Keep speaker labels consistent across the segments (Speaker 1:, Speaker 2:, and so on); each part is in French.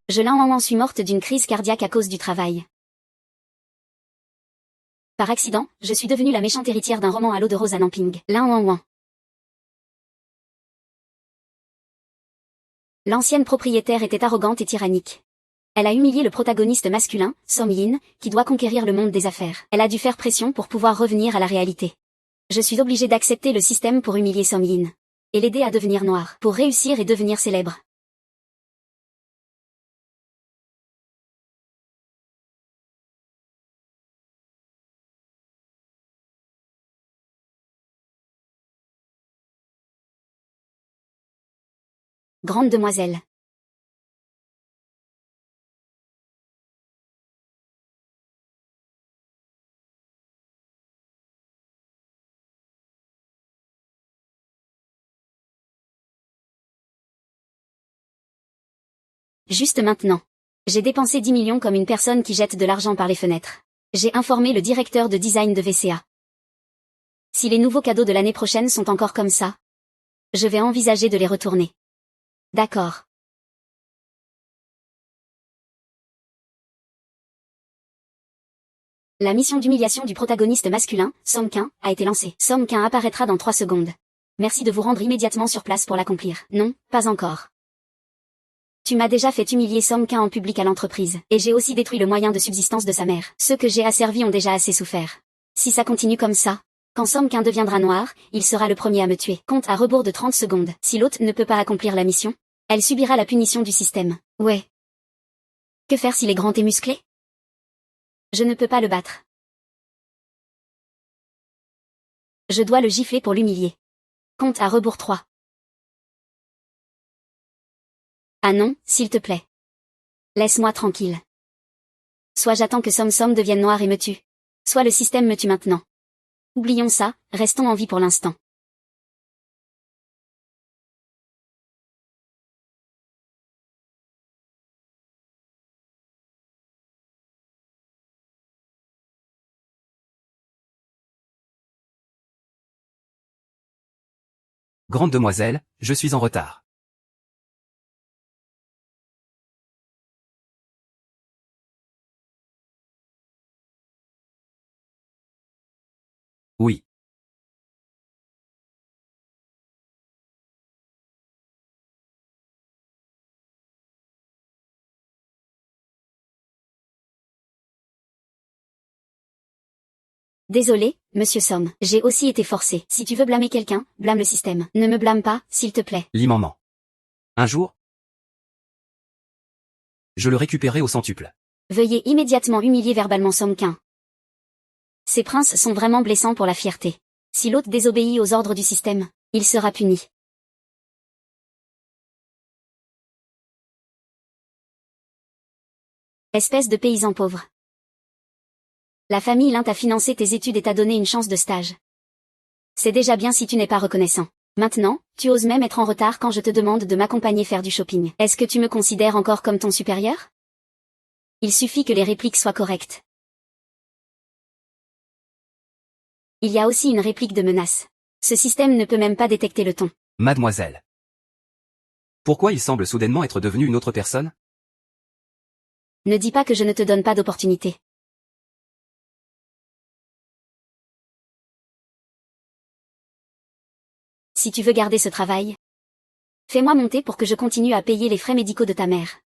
Speaker 1: Je suis morte d'une crise cardiaque à cause du travail. Par accident, je suis devenue la méchante héritière d'un roman à l'eau de rose à Namping. L'ancienne propriétaire était arrogante et tyrannique. Elle a humilié le protagoniste masculin, Song Yin, qui doit conquérir le monde des affaires. Elle a dû faire pression pour pouvoir revenir à la réalité. Je suis obligée d'accepter le système pour humilier Song Yin. Et l'aider à devenir noir, pour réussir et devenir célèbre. Grande demoiselle. Juste maintenant. J'ai dépensé 10 millions comme une personne qui jette de l'argent par les fenêtres. J'ai informé le directeur de design de VCA. Si les nouveaux cadeaux de l'année prochaine sont encore comme ça, je vais envisager de les retourner. D'accord. La mission d'humiliation du protagoniste masculin, Song Kin, a été lancée. Song Kin apparaîtra dans 3 secondes. Merci de vous rendre immédiatement sur place pour l'accomplir. Non, pas encore. Tu m'as déjà fait humilier Song Kin en public à l'entreprise, et j'ai aussi détruit le moyen de subsistance de sa mère. Ceux que j'ai asservis ont déjà assez souffert. Si ça continue comme ça, quand Song Kin deviendra noir, il sera le premier à me tuer. Compte à rebours de 30 secondes. Si l'hôte ne peut pas accomplir la mission, elle subira la punition du système. Ouais. Que faire s'il est grand et musclé? Je ne peux pas le battre. Je dois le gifler pour l'humilier. Compte à rebours 3. Ah non, s'il te plaît. Laisse-moi tranquille. Soit j'attends que Som Som devienne noir et me tue. Soit le système me tue maintenant. Oublions ça, restons en vie pour l'instant.
Speaker 2: Grande demoiselle, je suis en retard. Oui.
Speaker 1: Désolé, monsieur Som, j'ai aussi été forcé. Si tu veux blâmer quelqu'un, blâme le système. Ne me blâme pas, s'il te plaît.
Speaker 2: L'immense. Un jour, je le récupérerai au centuple.
Speaker 1: Veuillez immédiatement humilier verbalement Som Kin. Ces princes sont vraiment blessants pour la fierté. Si l'hôte désobéit aux ordres du système, il sera puni. Espèce de paysan pauvre. La famille Lin t'a financé tes études et t'a donné une chance de stage. C'est déjà bien si tu n'es pas reconnaissant. Maintenant, tu oses même être en retard quand je te demande de m'accompagner faire du shopping. Est-ce que tu me considères encore comme ton supérieur? Il suffit que les répliques soient correctes. Il y a aussi une réplique de menace. Ce système ne peut même pas détecter le ton.
Speaker 2: Mademoiselle. Pourquoi il semble soudainement être devenu une autre personne?
Speaker 1: Ne dis pas que je ne te donne pas d'opportunité. Si tu veux garder ce travail, fais-moi monter pour que je continue à payer les frais médicaux de ta mère.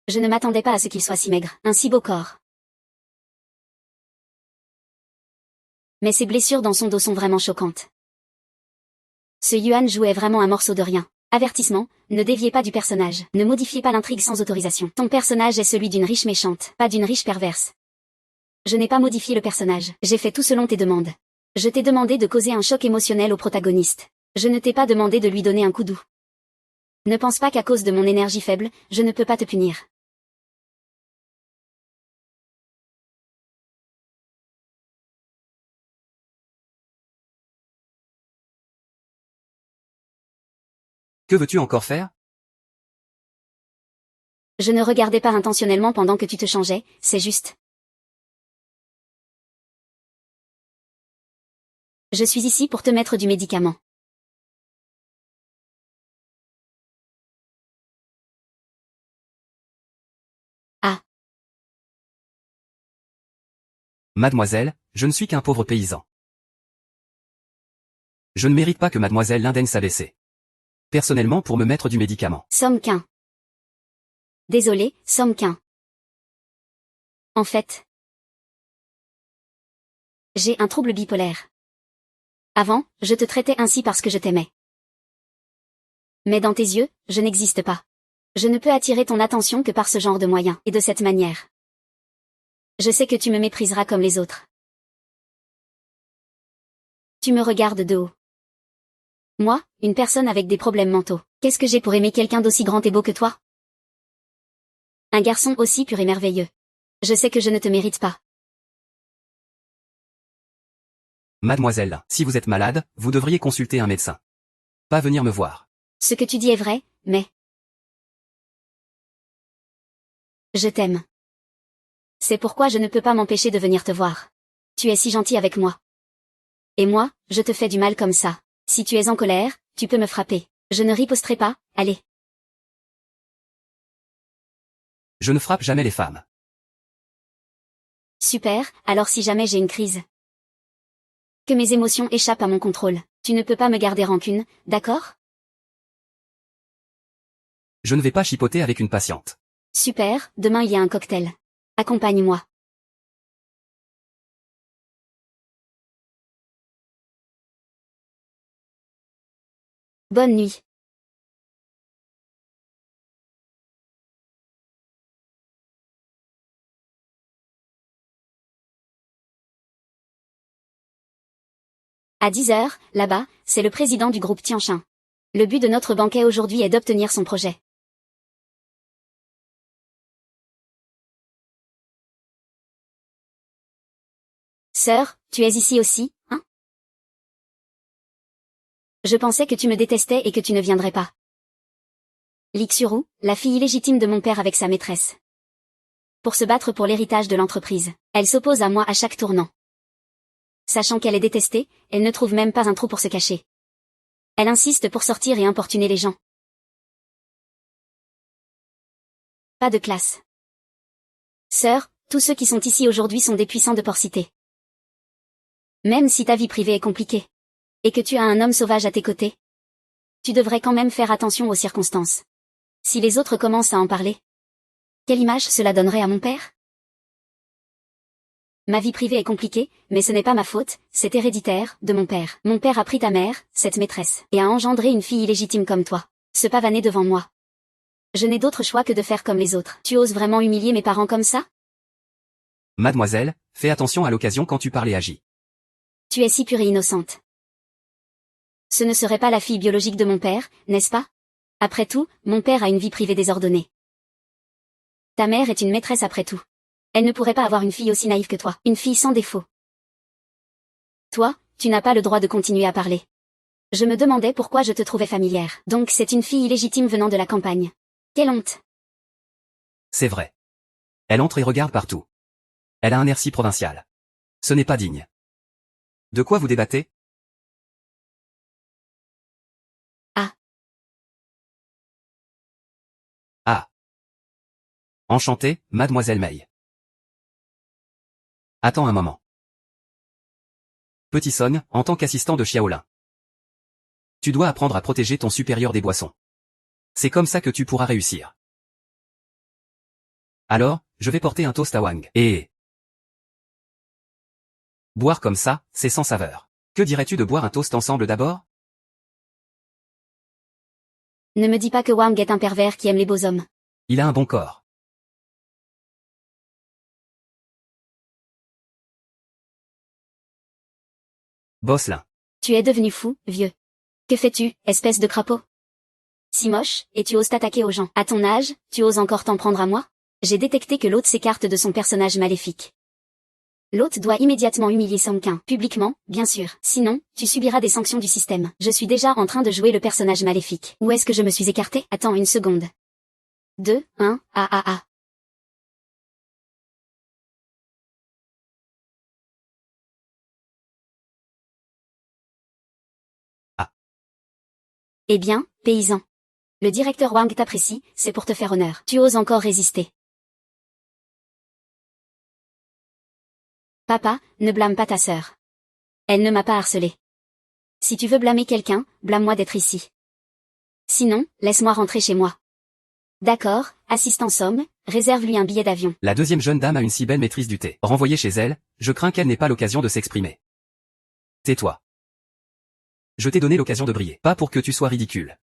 Speaker 1: Je ne m'attendais pas à ce qu'il soit si maigre, un si beau corps. Mais ses blessures dans son dos sont vraiment choquantes. Ce Yuan jouait vraiment un morceau de rien. Avertissement, ne déviez pas du personnage. Ne modifiez pas l'intrigue sans autorisation. Ton personnage est celui d'une riche méchante, pas d'une riche perverse. Je n'ai pas modifié le personnage. J'ai fait tout selon tes demandes. Je t'ai demandé de causer un choc émotionnel au protagoniste. Je ne t'ai pas demandé de lui donner un coup doux. Ne pense pas qu'à cause de mon énergie faible, je ne peux pas te punir.
Speaker 2: Que veux-tu encore faire?
Speaker 1: Je ne regardais pas intentionnellement pendant que tu te changeais, c'est juste. Je suis ici pour te mettre du médicament. Ah.
Speaker 2: Mademoiselle, je ne suis qu'un pauvre paysan. Je ne mérite pas que mademoiselle l'indaigne s'abaisser. Personnellement pour me mettre du médicament.
Speaker 1: Sommequin. Désolé, Sommequin. En fait, j'ai un trouble bipolaire. Avant, je te traitais ainsi parce que je t'aimais. Mais dans tes yeux, je n'existe pas. Je ne peux attirer ton attention que par ce genre de moyens, et de cette manière. Je sais que tu me mépriseras comme les autres. Tu me regardes de haut. Moi, une personne avec des problèmes mentaux. Qu'est-ce que j'ai pour aimer quelqu'un d'aussi grand et beau que toi? Un garçon aussi pur et merveilleux. Je sais que je ne te mérite pas.
Speaker 2: Mademoiselle, si vous êtes malade, vous devriez consulter un médecin. Pas venir me voir.
Speaker 1: Ce que tu dis est vrai, mais... Je t'aime. C'est pourquoi je ne peux pas m'empêcher de venir te voir. Tu es si gentil avec moi. Et moi, je te fais du mal comme ça. Si tu es en colère, tu peux me frapper. Je ne riposterai pas, allez.
Speaker 2: Je ne frappe jamais les femmes.
Speaker 1: Super, alors si jamais j'ai une crise. Que mes émotions échappent à mon contrôle. Tu ne peux pas me garder rancune, d'accord?
Speaker 2: Je ne vais pas chipoter avec une patiente.
Speaker 1: Super, demain il y a un cocktail. Accompagne-moi. Bonne nuit. À 10 heures, là-bas, c'est le président du groupe Tianchin. Le but de notre banquet aujourd'hui est d'obtenir son projet. Sœur, tu es ici aussi, hein? Je pensais que tu me détestais et que tu ne viendrais pas. Lixuru, la fille illégitime de mon père avec sa maîtresse. Pour se battre pour l'héritage de l'entreprise. Elle s'oppose à moi à chaque tournant. Sachant qu'elle est détestée, elle ne trouve même pas un trou pour se cacher. Elle insiste pour sortir et importuner les gens. Pas de classe. Sœur, tous ceux qui sont ici aujourd'hui sont des puissants de porcité. Même si ta vie privée est compliquée. Et que tu as un homme sauvage à tes côtés. Tu devrais quand même faire attention aux circonstances. Si les autres commencent à en parler. Quelle image cela donnerait à mon père? Ma vie privée est compliquée, mais ce n'est pas ma faute, c'est héréditaire, de mon père. Mon père a pris ta mère, cette maîtresse, et a engendré une fille illégitime comme toi. Se pavaner devant moi. Je n'ai d'autre choix que de faire comme les autres. Tu oses vraiment humilier mes parents comme ça?
Speaker 2: Mademoiselle, fais attention à l'occasion quand tu parles et agis.
Speaker 1: Tu es si pure et innocente. Ce ne serait pas la fille biologique de mon père, n'est-ce pas? Après tout, mon père a une vie privée désordonnée. Ta mère est une maîtresse après tout. Elle ne pourrait pas avoir une fille aussi naïve que toi, une fille sans défaut. Toi, tu n'as pas le droit de continuer à parler. Je me demandais pourquoi je te trouvais familière. Donc c'est une fille illégitime venant de la campagne. Quelle honte!
Speaker 2: C'est vrai. Elle entre et regarde partout. Elle a un air si provincial. Ce n'est pas digne. De quoi vous débattez?
Speaker 1: Ah.
Speaker 2: Ah. Enchantée, mademoiselle May. Attends un moment. Petit Son, en tant qu'assistant de Xiaolin. Tu dois apprendre à protéger ton supérieur des boissons. C'est comme ça que tu pourras réussir. Alors, je vais porter un toast à Wang. Et... boire comme ça, c'est sans saveur. Que dirais-tu de boire un toast ensemble d'abord?
Speaker 1: Ne me dis pas que Wang est un pervers qui aime les beaux hommes.
Speaker 2: Il a un bon corps. Bosselin.
Speaker 1: Tu es devenu fou, vieux. Que fais-tu, espèce de crapaud? Si moche, et tu oses t'attaquer aux gens. À ton âge, tu oses encore t'en prendre à moi? J'ai détecté que l'hôte s'écarte de son personnage maléfique. L'hôte doit immédiatement humilier Sommequin, publiquement, bien sûr. Sinon, tu subiras des sanctions du système. Je suis déjà en train de jouer le personnage maléfique. Où est-ce que je me suis écarté? Attends une seconde. 2, 1, ah. Eh bien, paysan. Le directeur Wang t'apprécie, c'est pour te faire honneur. Tu oses encore résister. Papa, ne blâme pas ta sœur. Elle ne m'a pas harcelé. Si tu veux blâmer quelqu'un, blâme-moi d'être ici. Sinon, laisse-moi rentrer chez moi. D'accord, assistant Somme, réserve-lui un billet d'avion.
Speaker 2: La deuxième jeune dame a une si belle maîtrise du thé. Renvoyée chez elle, je crains qu'elle n'ait pas l'occasion de s'exprimer. Tais-toi. Je t'ai donné l'occasion de briller, pas pour que tu sois ridicule.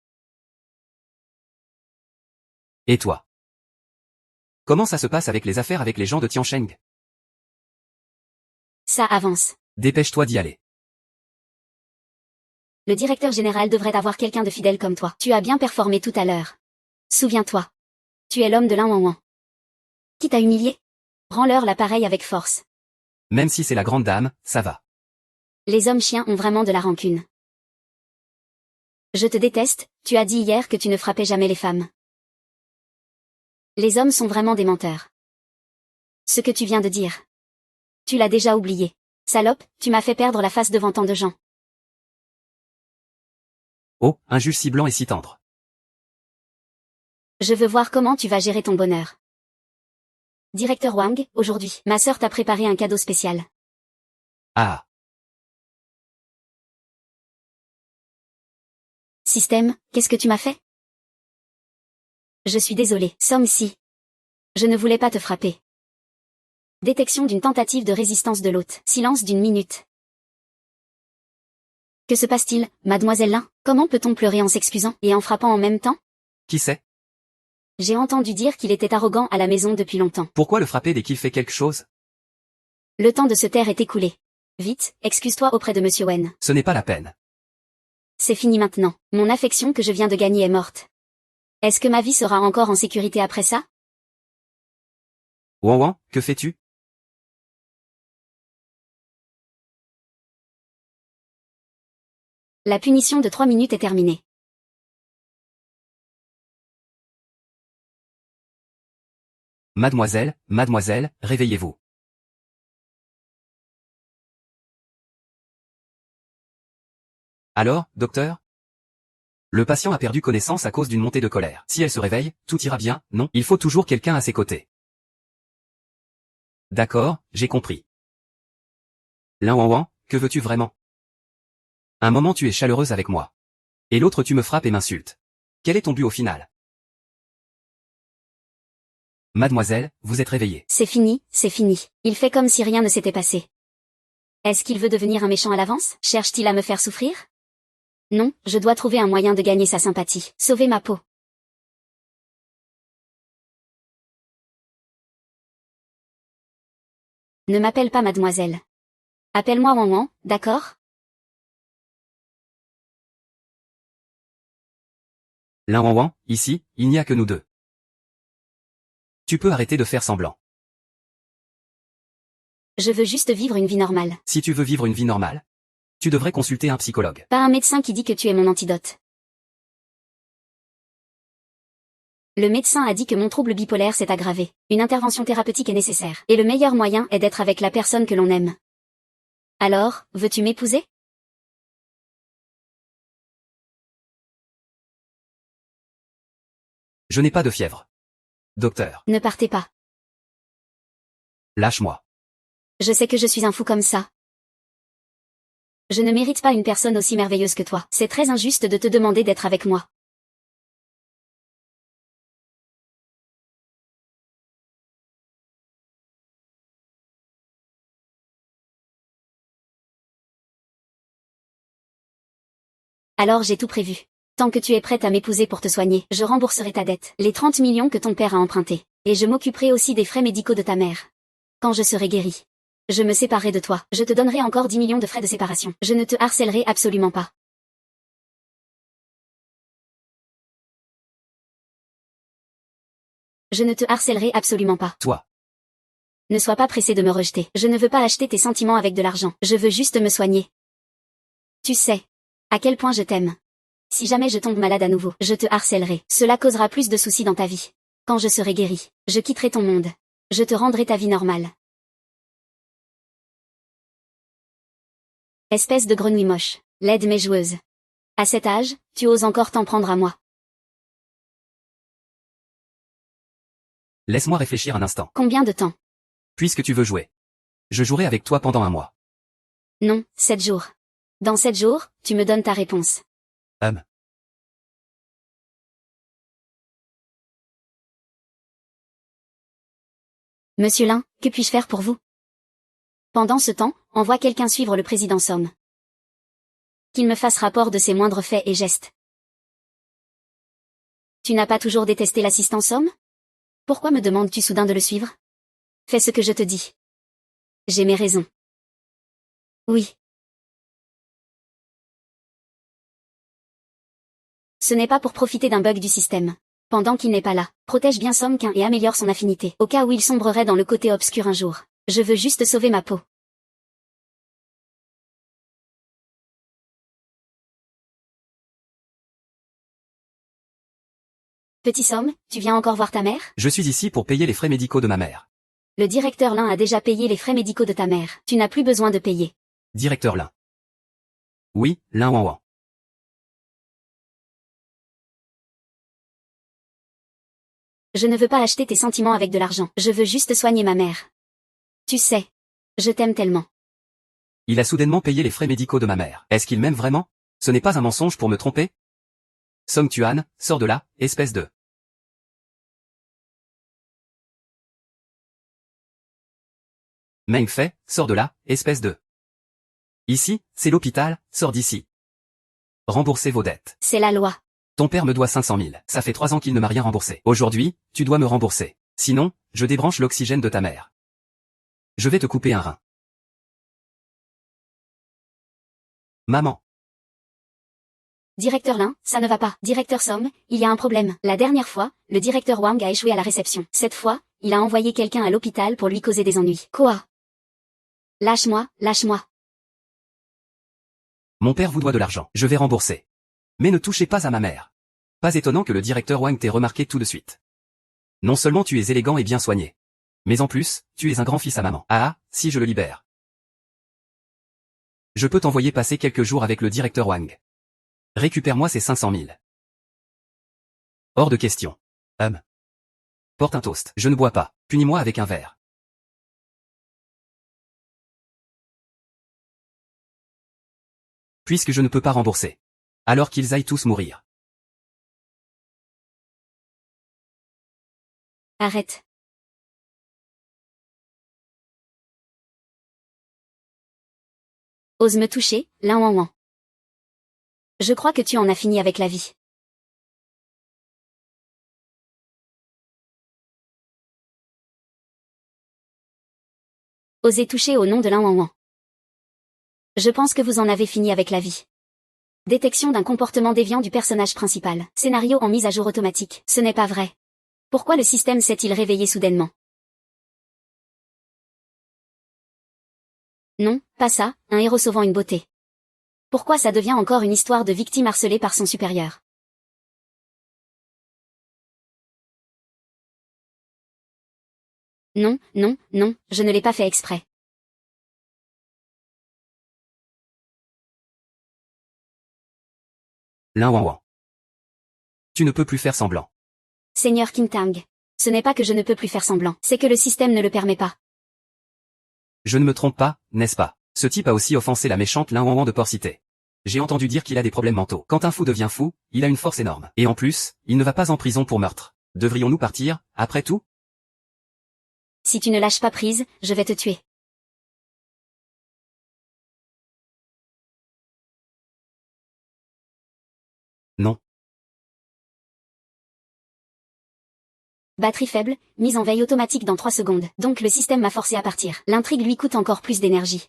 Speaker 2: Et toi? Comment ça se passe avec les affaires avec les gens de Tiansheng?
Speaker 1: Ça avance.
Speaker 2: Dépêche-toi d'y aller.
Speaker 1: Le directeur général devrait avoir quelqu'un de fidèle comme toi. Tu as bien performé tout à l'heure. Souviens-toi. Tu es l'homme de l'In-Wan-Wan. Qui t'a humilié? Rends-leur l'appareil avec force.
Speaker 2: Même si c'est la grande dame, ça va.
Speaker 1: Les hommes chiens ont vraiment de la rancune. Je te déteste, tu as dit hier que tu ne frappais jamais les femmes. Les hommes sont vraiment des menteurs. Ce que tu viens de dire. Tu l'as déjà oublié. Salope, tu m'as fait perdre la face devant tant de gens.
Speaker 2: Oh, un juge si blanc et si tendre.
Speaker 1: Je veux voir comment tu vas gérer ton bonheur. Directeur Wang, aujourd'hui, ma sœur t'a préparé un cadeau spécial.
Speaker 2: Ah.
Speaker 1: Système, qu'est-ce que tu m'as fait? Je suis désolé, Somme si. Je ne voulais pas te frapper. Détection d'une tentative de résistance de l'hôte. Silence d'une minute. Que se passe-t-il, mademoiselle Lin? Comment peut-on pleurer en s'excusant et en frappant en même temps?
Speaker 2: Qui sait?
Speaker 1: J'ai entendu dire qu'il était arrogant à la maison depuis longtemps.
Speaker 2: Pourquoi le frapper dès qu'il fait quelque chose?
Speaker 1: Le temps de se taire est écoulé. Vite, excuse-toi auprès de Monsieur Wen.
Speaker 2: Ce n'est pas la peine.
Speaker 1: C'est fini maintenant. Mon affection que je viens de gagner est morte. Est-ce que ma vie sera encore en sécurité après ça?
Speaker 2: Wan Wan, que fais-tu?
Speaker 1: La punition de 3 minutes est terminée.
Speaker 2: Mademoiselle, mademoiselle, réveillez-vous. Alors, docteur? Le patient a perdu connaissance à cause d'une montée de colère. Si elle se réveille, tout ira bien, non? Il faut toujours quelqu'un à ses côtés. D'accord, j'ai compris. L'In-Wan Wan, que veux-tu vraiment? Un moment tu es chaleureuse avec moi. Et l'autre tu me frappes et m'insultes. Quel est ton but au final? Mademoiselle, vous êtes réveillée.
Speaker 1: C'est fini, c'est fini. Il fait comme si rien ne s'était passé. Est-ce qu'il veut devenir un méchant à l'avance? Cherche-t-il à me faire souffrir? Non, je dois trouver un moyen de gagner sa sympathie. Sauver ma peau. Ne m'appelle pas mademoiselle. Appelle-moi Wan Wan, d'accord?
Speaker 2: L'In-Wan Wan, ici, il n'y a que nous deux. Tu peux arrêter de faire semblant.
Speaker 1: Je veux juste vivre une vie normale.
Speaker 2: Si tu veux vivre une vie normale, tu devrais consulter un psychologue.
Speaker 1: Pas un médecin qui dit que tu es mon antidote. Le médecin a dit que mon trouble bipolaire s'est aggravé. Une intervention thérapeutique est nécessaire. Et le meilleur moyen est d'être avec la personne que l'on aime. Alors, veux-tu m'épouser?
Speaker 2: Je n'ai pas de fièvre. Docteur,
Speaker 1: Ne partez pas.
Speaker 2: lâche-moi.
Speaker 1: Je sais que je suis un fou comme ça. Je ne mérite pas une personne aussi merveilleuse que toi. C'est très injuste de te demander d'être avec moi. Alors j'ai tout prévu. Tant que tu es prête à m'épouser pour te soigner, je rembourserai ta dette, les 30 millions que ton père a empruntés. Et je m'occuperai aussi des frais médicaux de ta mère. Quand je serai guérie, je me séparerai de toi. Je te donnerai encore 10 millions de frais de séparation. Je ne te harcèlerai absolument pas. Je ne te harcèlerai absolument pas.
Speaker 2: Toi.
Speaker 1: Ne sois pas pressé de me rejeter. Je ne veux pas acheter tes sentiments avec de l'argent. Je veux juste me soigner. Tu sais à quel point je t'aime. Si jamais je tombe malade à nouveau, je te harcèlerai. Cela causera plus de soucis dans ta vie. Quand je serai guérie, je quitterai ton monde. Je te rendrai ta vie normale. Espèce de grenouille moche. Laide mais joueuse. À cet âge, tu oses encore t'en prendre à moi.
Speaker 2: Laisse-moi réfléchir un instant.
Speaker 1: Combien de temps?
Speaker 2: Puisque tu veux jouer. Je jouerai avec toi pendant un mois.
Speaker 1: Non, 7 jours. Dans 7 jours, tu me donnes ta réponse. Monsieur Lin, que puis-je faire pour vous? Pendant ce temps, envoie quelqu'un suivre le président Somme. Qu'il me fasse rapport de ses moindres faits et gestes. Tu n'as pas toujours détesté l'assistant Somme? Pourquoi me demandes-tu soudain de le suivre? Fais ce que je te dis. J'ai mes raisons. Oui. Ce n'est pas pour profiter d'un bug du système. Pendant qu'il n'est pas là, protège bien Somquin et améliore son affinité, au cas où il sombrerait dans le côté obscur un jour. Je veux juste sauver ma peau. Petit Somme, tu viens encore voir ta mère?
Speaker 2: Je suis ici pour payer les frais médicaux de ma mère.
Speaker 1: Le directeur Lin a déjà payé les frais médicaux de ta mère. Tu n'as plus besoin de payer.
Speaker 2: Directeur Lin. Oui, Lin Wan Wan.
Speaker 1: Je ne veux pas acheter tes sentiments avec de l'argent. Je veux juste soigner ma mère. Tu sais. Je t'aime tellement.
Speaker 2: Il a soudainement payé les frais médicaux de ma mère. Est-ce qu'il m'aime vraiment? Ce n'est pas un mensonge pour me tromper? Song Tuan, sors de là, espèce de... Meng Fei, sors de là, espèce de... Ici, c'est l'hôpital, sors d'ici. Remboursez vos dettes.
Speaker 1: C'est la loi.
Speaker 2: Ton père me doit 500 000. Ça fait 3 ans qu'il ne m'a rien remboursé. Aujourd'hui, tu dois me rembourser. Sinon, je débranche l'oxygène de ta mère. Je vais te couper un rein. Maman.
Speaker 1: Directeur Lin, ça ne va pas. Directeur Somme, il y a un problème. La dernière fois, le directeur Wang a échoué à la réception. Cette fois, il a envoyé quelqu'un à l'hôpital pour lui causer des ennuis. Quoi? Lâche-moi, lâche-moi.
Speaker 2: Mon père vous doit de l'argent. Je vais rembourser. Mais ne touchez pas à ma mère. Pas étonnant que le directeur Wang t'ait remarqué tout de suite. Non seulement tu es élégant et bien soigné. Mais en plus, tu es un grand fils à maman. Ah, si je le libère. Je peux t'envoyer passer quelques jours avec le directeur Wang. Récupère-moi ces 500 000. Hors de question. Porte un toast. Je ne bois pas. Punis-moi avec un verre. Puisque je ne peux pas rembourser. Alors qu'ils aillent tous mourir.
Speaker 1: Arrête. Ose me toucher, Lin Wan Wan. Je crois que tu en as fini avec la vie. Osez toucher au nom de Lin Wan Wan. Je pense que vous en avez fini avec la vie. Détection d'un comportement déviant du personnage principal. Scénario en mise à jour automatique. Ce n'est pas vrai. Pourquoi le système s'est-il réveillé soudainement? Non, pas ça, un héros sauvant une beauté. Pourquoi ça devient encore une histoire de victime harcelée par son supérieur? Non, non, non, je ne l'ai pas fait exprès.
Speaker 2: Lin Wan Wan. Tu ne peux plus faire semblant.
Speaker 1: Seigneur Qingtang. Ce n'est pas que je ne peux plus faire semblant, c'est que le système ne le permet pas.
Speaker 2: Je ne me trompe pas, n'est-ce pas? Ce type a aussi offensé la méchante Lin Wan Wan de Port-Cité. J'ai entendu dire qu'il a des problèmes mentaux. Quand un fou devient fou, il a une force énorme. Et en plus, il ne va pas en prison pour meurtre. Devrions-nous partir, après tout?
Speaker 1: Si tu ne lâches pas prise, je vais te tuer.
Speaker 2: Non.
Speaker 1: Batterie faible, mise en veille automatique dans 3 secondes. Donc le système m'a forcé à partir. L'intrigue lui coûte encore plus d'énergie.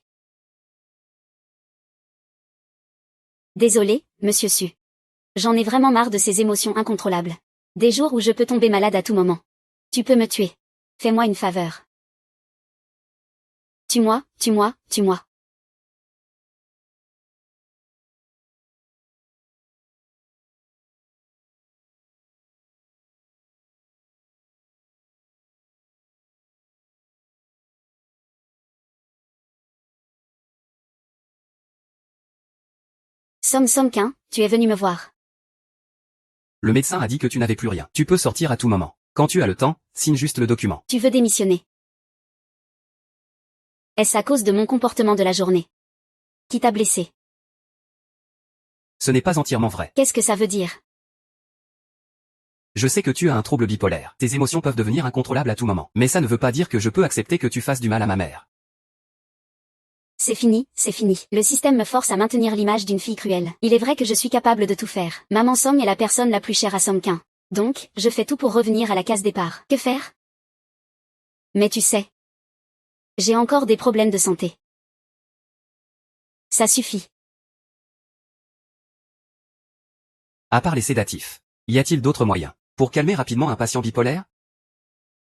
Speaker 1: Désolé, monsieur Su. J'en ai vraiment marre de ces émotions incontrôlables. Des jours où je peux tomber malade à tout moment. Tu peux me tuer. Fais-moi une faveur. Tue-moi, tue-moi, tue-moi. Somquin, tu es venu me voir.
Speaker 2: Le médecin a dit que tu n'avais plus rien. Tu peux sortir à tout moment. Quand tu as le temps, signe juste le document.
Speaker 1: Tu veux démissionner. Est-ce à cause de mon comportement de la journée? Qui t'a blessé?
Speaker 2: Ce n'est pas entièrement vrai.
Speaker 1: Qu'est-ce que ça veut dire?
Speaker 2: Je sais que tu as un trouble bipolaire. Tes émotions peuvent devenir incontrôlables à tout moment. Mais ça ne veut pas dire que je peux accepter que tu fasses du mal à ma mère.
Speaker 1: C'est fini, c'est fini. Le système me force à maintenir l'image d'une fille cruelle. Il est vrai que je suis capable de tout faire. Maman Song est la personne la plus chère à Somquin. Donc, je fais tout pour revenir à la case départ. Que faire? Mais tu sais. J'ai encore des problèmes de santé. Ça suffit.
Speaker 2: À part les sédatifs, y a-t-il d'autres moyens pour calmer rapidement un patient bipolaire?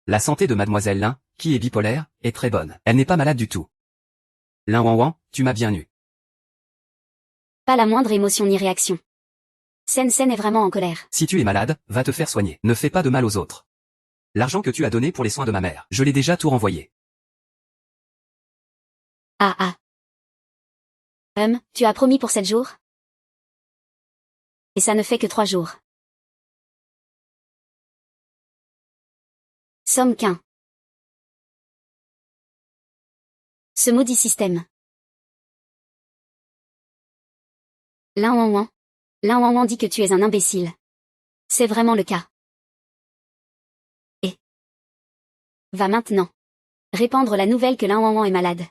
Speaker 2: La santé de mademoiselle Lin, qui est bipolaire, est très bonne. Elle n'est pas malade du tout. Lin Wanwan, tu m'as bien eu.
Speaker 1: Pas la moindre émotion ni réaction. Sen est vraiment en colère.
Speaker 2: Si tu es malade, va te faire soigner. Ne fais pas de mal aux autres. L'argent que tu as donné pour les soins de ma mère, je l'ai déjà tout renvoyé.
Speaker 1: Tu as promis pour 7 jours? Et ça ne fait que 3 jours. Somquin. Ce maudit système. Lin Wanwan dit que tu es un imbécile. C'est vraiment le cas. Et va maintenant répandre la nouvelle que Lin Wanwan est malade.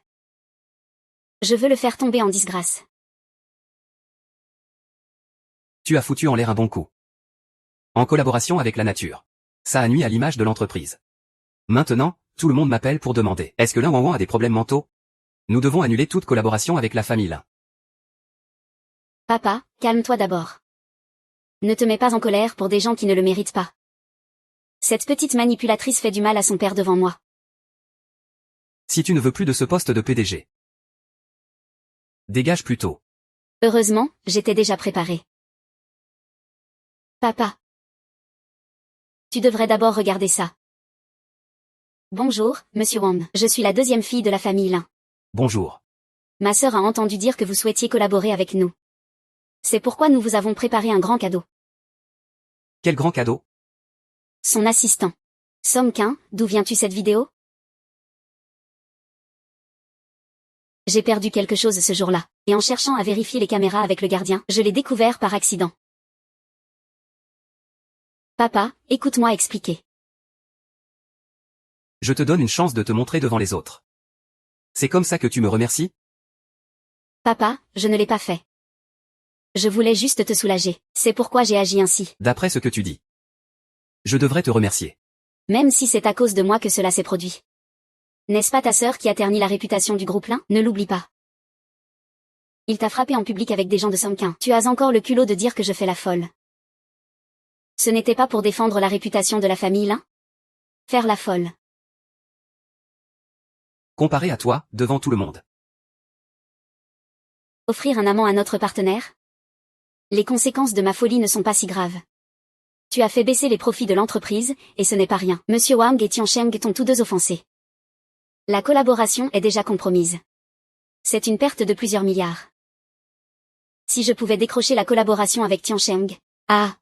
Speaker 1: Je veux le faire tomber en disgrâce.
Speaker 2: Tu as foutu en l'air un bon coup. En collaboration avec la nature. Ça a nui à l'image de l'entreprise. Maintenant, tout le monde m'appelle pour demander, est-ce que Lin Wanwan a des problèmes mentaux? Nous devons annuler toute collaboration avec la famille Lin.
Speaker 1: Papa, calme-toi d'abord. Ne te mets pas en colère pour des gens qui ne le méritent pas. Cette petite manipulatrice fait du mal à son père devant moi.
Speaker 2: Si tu ne veux plus de ce poste de PDG, dégage plus tôt.
Speaker 1: Heureusement, j'étais déjà préparée. Papa. Tu devrais d'abord regarder ça. Bonjour, Monsieur Wang. Je suis la deuxième fille de la famille Lin.
Speaker 2: Bonjour.
Speaker 1: Ma sœur a entendu dire que vous souhaitiez collaborer avec nous. C'est pourquoi nous vous avons préparé un grand cadeau.
Speaker 2: Quel grand cadeau?
Speaker 1: Son assistant. Somquin, d'où viens-tu cette vidéo? J'ai perdu quelque chose ce jour-là, et en cherchant à vérifier les caméras avec le gardien, je l'ai découvert par accident. Papa, écoute-moi expliquer.
Speaker 2: Je te donne une chance de te montrer devant les autres. C'est comme ça que tu me remercies?
Speaker 1: Papa, je ne l'ai pas fait. Je voulais juste te soulager, c'est pourquoi j'ai agi ainsi.
Speaker 2: D'après ce que tu dis, je devrais te remercier.
Speaker 1: Même si c'est à cause de moi que cela s'est produit. N'est-ce pas ta sœur qui a terni la réputation du groupe Lin? Ne l'oublie pas. Il t'a frappé en public avec des gens de Somquin. Tu as encore le culot de dire que je fais la folle. Ce n'était pas pour défendre la réputation de la famille Lin? Faire la folle.
Speaker 2: Comparé à toi, devant tout le monde.
Speaker 1: Offrir un amant à notre partenaire? Les conséquences de ma folie ne sont pas si graves. Tu as fait baisser les profits de l'entreprise, et ce n'est pas rien. Monsieur Wang et Tiancheng t'ont tous deux offensés. La collaboration est déjà compromise. C'est une perte de plusieurs milliards. Si je pouvais décrocher la collaboration avec Tiancheng. Ah!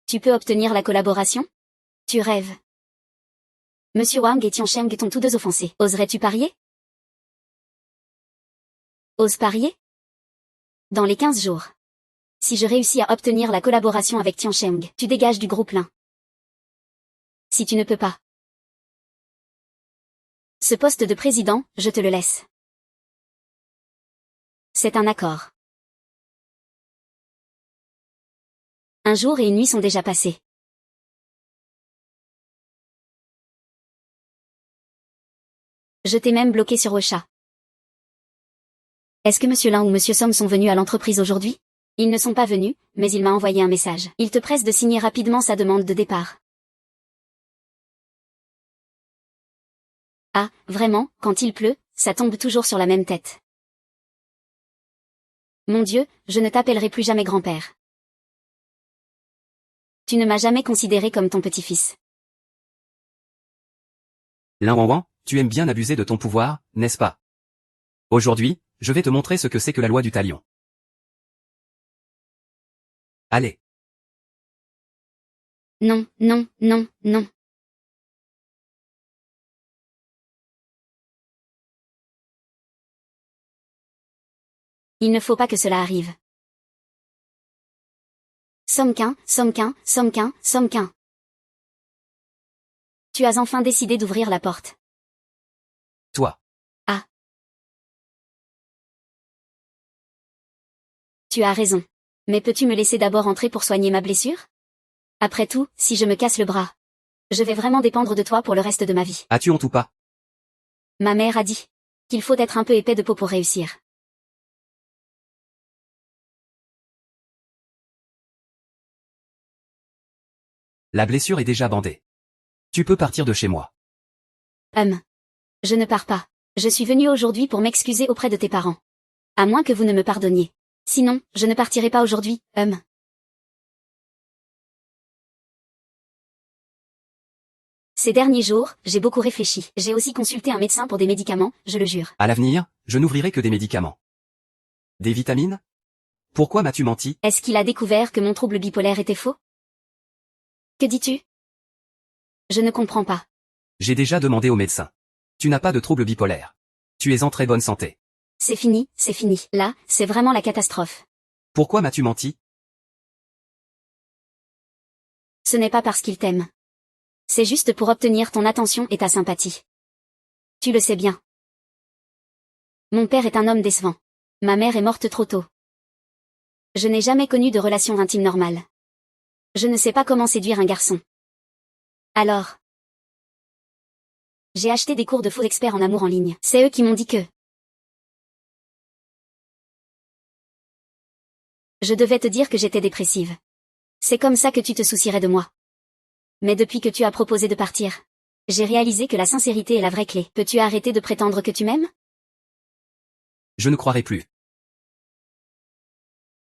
Speaker 1: Tu peux obtenir la collaboration? Tu rêves. Monsieur Wang et Tiancheng t'ont tous deux offensés. Oserais-tu parier? Ose parier? Dans les 15 jours. Si je réussis à obtenir la collaboration avec Tiancheng, tu dégages du groupe Lin. Si tu ne peux pas. Ce poste de président, je te le laisse. C'est un accord. Un jour et une nuit sont déjà passés. Je t'ai même bloqué sur WeChat. Est-ce que Monsieur Lin ou Monsieur Song sont venus à l'entreprise aujourd'hui? Ils ne sont pas venus, mais il m'a envoyé un message. Il te presse de signer rapidement sa demande de départ. Ah, vraiment, quand il pleut, ça tombe toujours sur la même tête. Mon Dieu, je ne t'appellerai plus jamais grand-père. Tu ne m'as jamais considéré comme ton petit-fils.
Speaker 2: Lin Wanwan, tu aimes bien abuser de ton pouvoir, n'est-ce pas? Aujourd'hui, je vais te montrer ce que c'est que la loi du talion. Allez.
Speaker 1: Non, non, non, non. Il ne faut pas que cela arrive. Somquin, Somquin, Somquin, Somquin. Tu as enfin décidé d'ouvrir la porte.
Speaker 2: Toi.
Speaker 1: Ah. Tu as raison. Mais peux-tu me laisser d'abord entrer pour soigner ma blessure? Après tout, si je me casse le bras, je vais vraiment dépendre de toi pour le reste de ma vie.
Speaker 2: As-tu honte ou pas?
Speaker 1: Ma mère a dit qu'il faut être un peu épais de peau pour réussir.
Speaker 2: La blessure est déjà bandée. Tu peux partir de chez moi.
Speaker 1: Je ne pars pas. Je suis venue aujourd'hui pour m'excuser auprès de tes parents. À moins que vous ne me pardonniez. Sinon, je ne partirai pas aujourd'hui, Ces derniers jours, j'ai beaucoup réfléchi. J'ai aussi consulté un médecin pour des médicaments, je le jure.
Speaker 2: À l'avenir, je n'ouvrirai que des médicaments. Des vitamines? Pourquoi m'as-tu menti?
Speaker 1: Est-ce qu'il a découvert que mon trouble bipolaire était faux? Que dis-tu? Je ne comprends pas.
Speaker 2: J'ai déjà demandé au médecin. Tu n'as pas de trouble bipolaire. Tu es en très bonne santé.
Speaker 1: C'est fini, c'est fini. Là, c'est vraiment la catastrophe.
Speaker 2: Pourquoi m'as-tu menti?
Speaker 1: Ce n'est pas parce qu'il t'aime. C'est juste pour obtenir ton attention et ta sympathie. Tu le sais bien. Mon père est un homme décevant. Ma mère est morte trop tôt. Je n'ai jamais connu de relation intime normale. Je ne sais pas comment séduire un garçon. Alors, j'ai acheté des cours de faux experts en amour en ligne. C'est eux qui m'ont dit que je devais te dire que j'étais dépressive. C'est comme ça que tu te soucierais de moi. Mais depuis que tu as proposé de partir, j'ai réalisé que la sincérité est la vraie clé. Peux-tu arrêter de prétendre que tu m'aimes?
Speaker 2: Je ne croirai plus.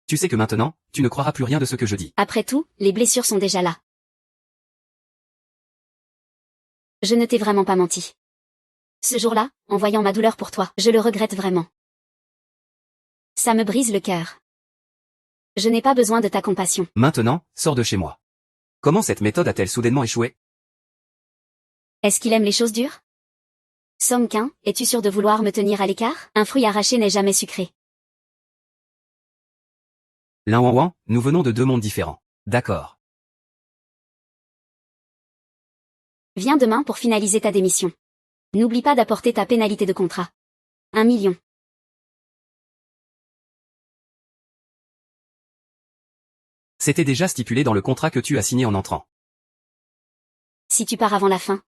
Speaker 2: Tu sais que maintenant, tu ne croiras plus rien de ce que je dis.
Speaker 1: Après tout, les blessures sont déjà là. Je ne t'ai vraiment pas menti. Ce jour-là, en voyant ma douleur pour toi, je le regrette vraiment. Ça me brise le cœur. Je n'ai pas besoin de ta compassion.
Speaker 2: Maintenant, sors de chez moi. Comment cette méthode a-t-elle soudainement échoué?
Speaker 1: Est-ce qu'il aime les choses dures? Somquin, es-tu sûr de vouloir me tenir à l'écart? Un fruit arraché n'est jamais sucré.
Speaker 2: Lin Wan Wan, nous venons de deux mondes différents. D'accord.
Speaker 1: Viens demain pour finaliser ta démission. N'oublie pas d'apporter ta pénalité de contrat. 1 million.
Speaker 2: C'était déjà stipulé dans le contrat que tu as signé en entrant.
Speaker 1: Si tu pars avant la fin.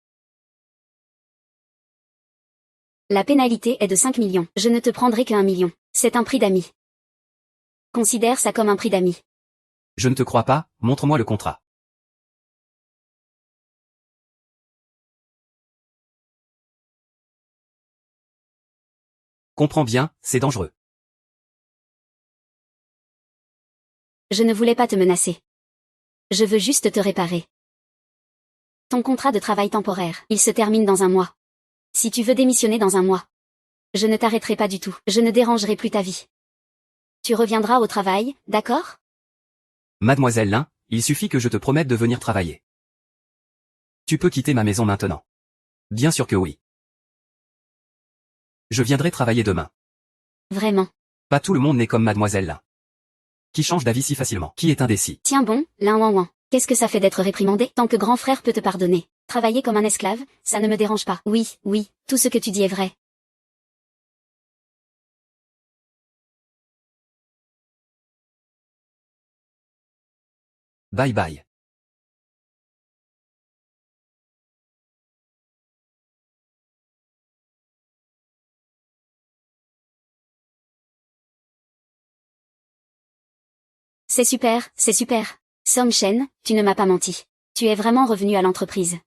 Speaker 1: La pénalité est de 5 millions. Je ne te prendrai que 1 million. C'est un prix d'amis. Considère ça comme un prix d'amis.
Speaker 2: Je ne te crois pas, montre-moi le contrat. Comprends bien, c'est dangereux.
Speaker 1: Je ne voulais pas te menacer. Je veux juste te réparer. Ton contrat de travail temporaire, il se termine dans 1 mois. Si tu veux démissionner dans 1 mois, je ne t'arrêterai pas du tout. Je ne dérangerai plus ta vie. Tu reviendras au travail, d'accord?
Speaker 2: Mademoiselle Lin, il suffit que je te promette de venir travailler. Tu peux quitter ma maison maintenant. Bien sûr que oui. Je viendrai travailler demain.
Speaker 1: Vraiment.
Speaker 2: Pas tout le monde n'est comme Mademoiselle Lin. Qui change d'avis si facilement. Qui est indécis.
Speaker 1: Tiens bon, Lin Wan Wan. Qu'est-ce que ça fait d'être réprimandé? Tant que grand frère peut te pardonner. Travailler comme un esclave, ça ne me dérange pas. Oui, oui, tout ce que tu dis est vrai.
Speaker 2: Bye bye.
Speaker 1: C'est super, c'est super. Song Shen, tu ne m'as pas menti. Tu es vraiment revenu à l'entreprise.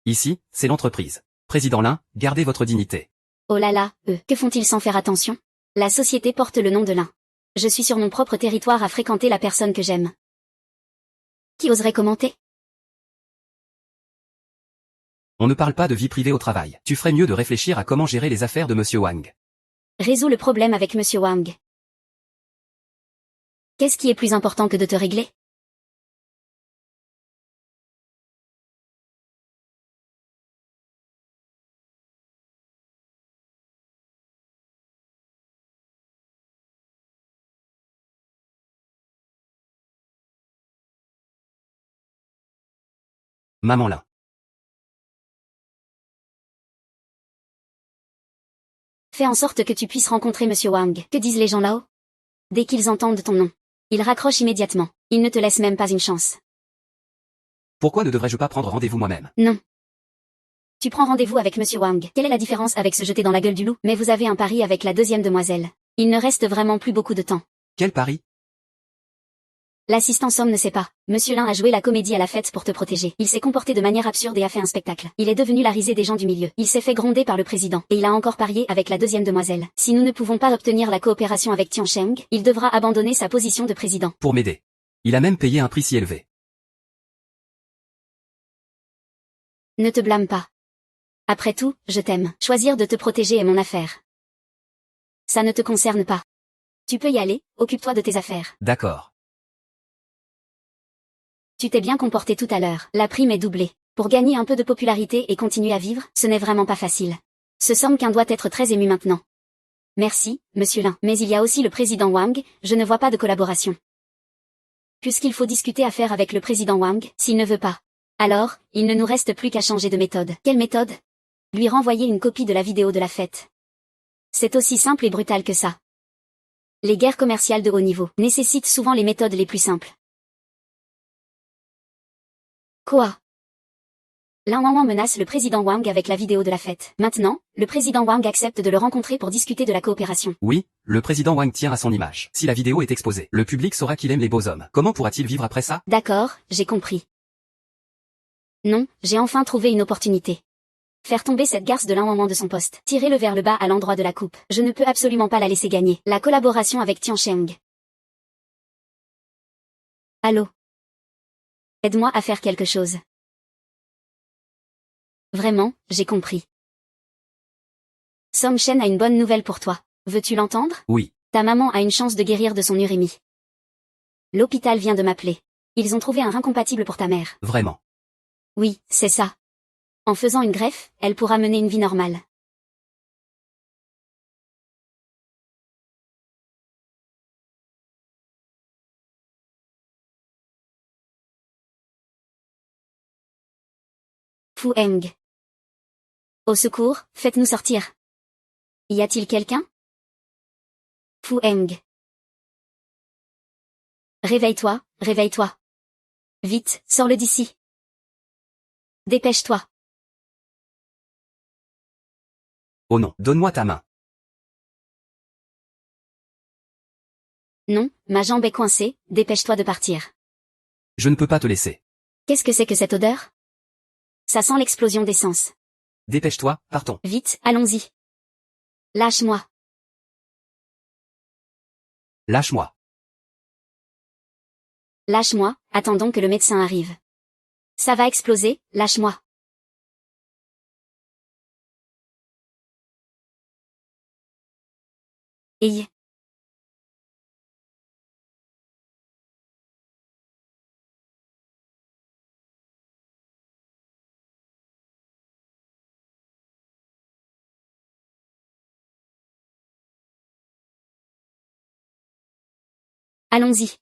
Speaker 2: Ici, c'est l'entreprise. Président Lin, gardez votre dignité.
Speaker 1: Oh là là, que font-ils sans faire attention? La société porte le nom de Lin. Je suis sur mon propre territoire à fréquenter la personne que j'aime. Qui oserait commenter?
Speaker 2: On ne parle pas de vie privée au travail. Tu ferais mieux de réfléchir à comment gérer les affaires de Monsieur Wang.
Speaker 1: Résous le problème avec Monsieur Wang. Qu'est-ce qui est plus important que de te régler?
Speaker 2: Maman Lin.
Speaker 1: Fais en sorte que tu puisses rencontrer Monsieur Wang. Que disent les gens là-haut? Dès qu'ils entendent ton nom, ils raccrochent immédiatement. Ils ne te laissent même pas une chance.
Speaker 2: Pourquoi ne devrais-je pas prendre rendez-vous moi-même?
Speaker 1: Non. Tu prends rendez-vous avec Monsieur Wang. Quelle est la différence avec se jeter dans la gueule du loup? Mais vous avez un pari avec la deuxième demoiselle. Il ne reste vraiment plus beaucoup de temps.
Speaker 2: Quel pari?
Speaker 1: L'assistant Somme ne sait pas. Monsieur Lin a joué la comédie à la fête pour te protéger. Il s'est comporté de manière absurde et a fait un spectacle. Il est devenu la risée des gens du milieu. Il s'est fait gronder par le président. Et il a encore parié avec la deuxième demoiselle. Si nous ne pouvons pas obtenir la coopération avec Tian Sheng, il devra abandonner sa position de président.
Speaker 2: Pour m'aider. Il a même payé un prix si élevé.
Speaker 1: Ne te blâme pas. Après tout, je t'aime. Choisir de te protéger est mon affaire. Ça ne te concerne pas. Tu peux y aller, occupe-toi de tes affaires.
Speaker 2: D'accord.
Speaker 1: Tu t'es bien comporté tout à l'heure. La prime est doublée. Pour gagner un peu de popularité et continuer à vivre, ce n'est vraiment pas facile. Ce Song Qin doit être très ému maintenant. Merci, Monsieur Lin. Mais il y a aussi le président Wang, je ne vois pas de collaboration. Puisqu'il faut discuter affaire avec le président Wang, s'il ne veut pas. Alors, il ne nous reste plus qu'à changer de méthode. Quelle méthode? Lui renvoyer une copie de la vidéo de la fête. C'est aussi simple et brutal que ça. Les guerres commerciales de haut niveau nécessitent souvent les méthodes les plus simples. Quoi? Lin Wang menace le président Wang avec la vidéo de la fête. Maintenant, le président Wang accepte de le rencontrer pour discuter de la coopération.
Speaker 2: Oui, le président Wang tient à son image. Si la vidéo est exposée, le public saura qu'il aime les beaux hommes. Comment pourra-t-il vivre après ça?
Speaker 1: D'accord, j'ai compris. Non, j'ai enfin trouvé une opportunité. Faire tomber cette garce de Lin Wang de son poste. Tirer-le vers le bas à l'endroit de la coupe. Je ne peux absolument pas la laisser gagner. La collaboration avec Tian Sheng. Allô? Aide-moi à faire quelque chose. Vraiment, j'ai compris. Song Shen a une bonne nouvelle pour toi. Veux-tu l'entendre?
Speaker 2: Oui.
Speaker 1: Ta maman a une chance de guérir de son urémie. L'hôpital vient de m'appeler. Ils ont trouvé un rein compatible pour ta mère.
Speaker 2: Vraiment.
Speaker 1: Oui, c'est ça. En faisant une greffe, elle pourra mener une vie normale. Fu Heng. Au secours, faites-nous sortir. Y a-t-il quelqu'un? Fu Heng. Réveille-toi, réveille-toi. Vite, sors-le d'ici. Dépêche-toi.
Speaker 2: Oh non, donne-moi ta main.
Speaker 1: Non, ma jambe est coincée, dépêche-toi de partir.
Speaker 2: Je ne peux pas te laisser.
Speaker 1: Qu'est-ce que c'est que cette odeur? Ça sent l'explosion d'essence.
Speaker 2: Dépêche-toi, partons.
Speaker 1: Vite, allons-y. Lâche-moi.
Speaker 2: Lâche-moi.
Speaker 1: Lâche-moi, attendons que le médecin arrive. Ça va exploser, lâche-moi. Aïe. Allons-y.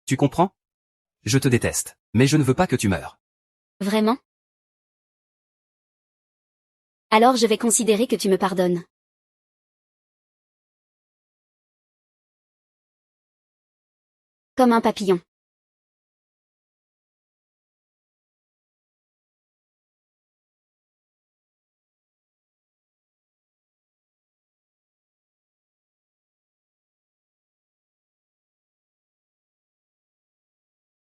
Speaker 2: Tu comprends? Je te déteste. Mais je ne veux pas que tu meures.
Speaker 1: Vraiment? Alors je vais considérer que tu me pardonnes. Comme un papillon.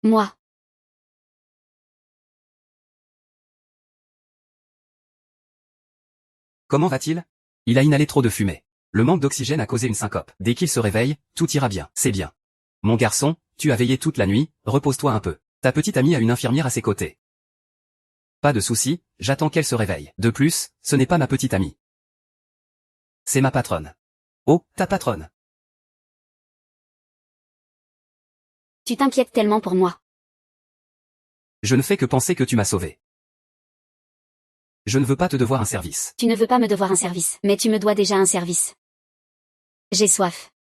Speaker 1: Moi.
Speaker 2: Comment va-t-il? Il a inhalé trop de fumée. Le manque d'oxygène a causé une syncope. Dès qu'il se réveille, tout ira bien. C'est bien. Mon garçon, tu as veillé toute la nuit, repose-toi un peu. Ta petite amie a une infirmière à ses côtés. Pas de souci, j'attends qu'elle se réveille. De plus, ce n'est pas ma petite amie. C'est ma patronne. Oh, ta patronne.
Speaker 1: Tu t'inquiètes tellement pour moi.
Speaker 2: Je ne fais que penser que tu m'as sauvé. Je ne veux pas te devoir un service.
Speaker 1: Tu ne veux pas me devoir un service, mais tu me dois déjà un service. J'ai soif.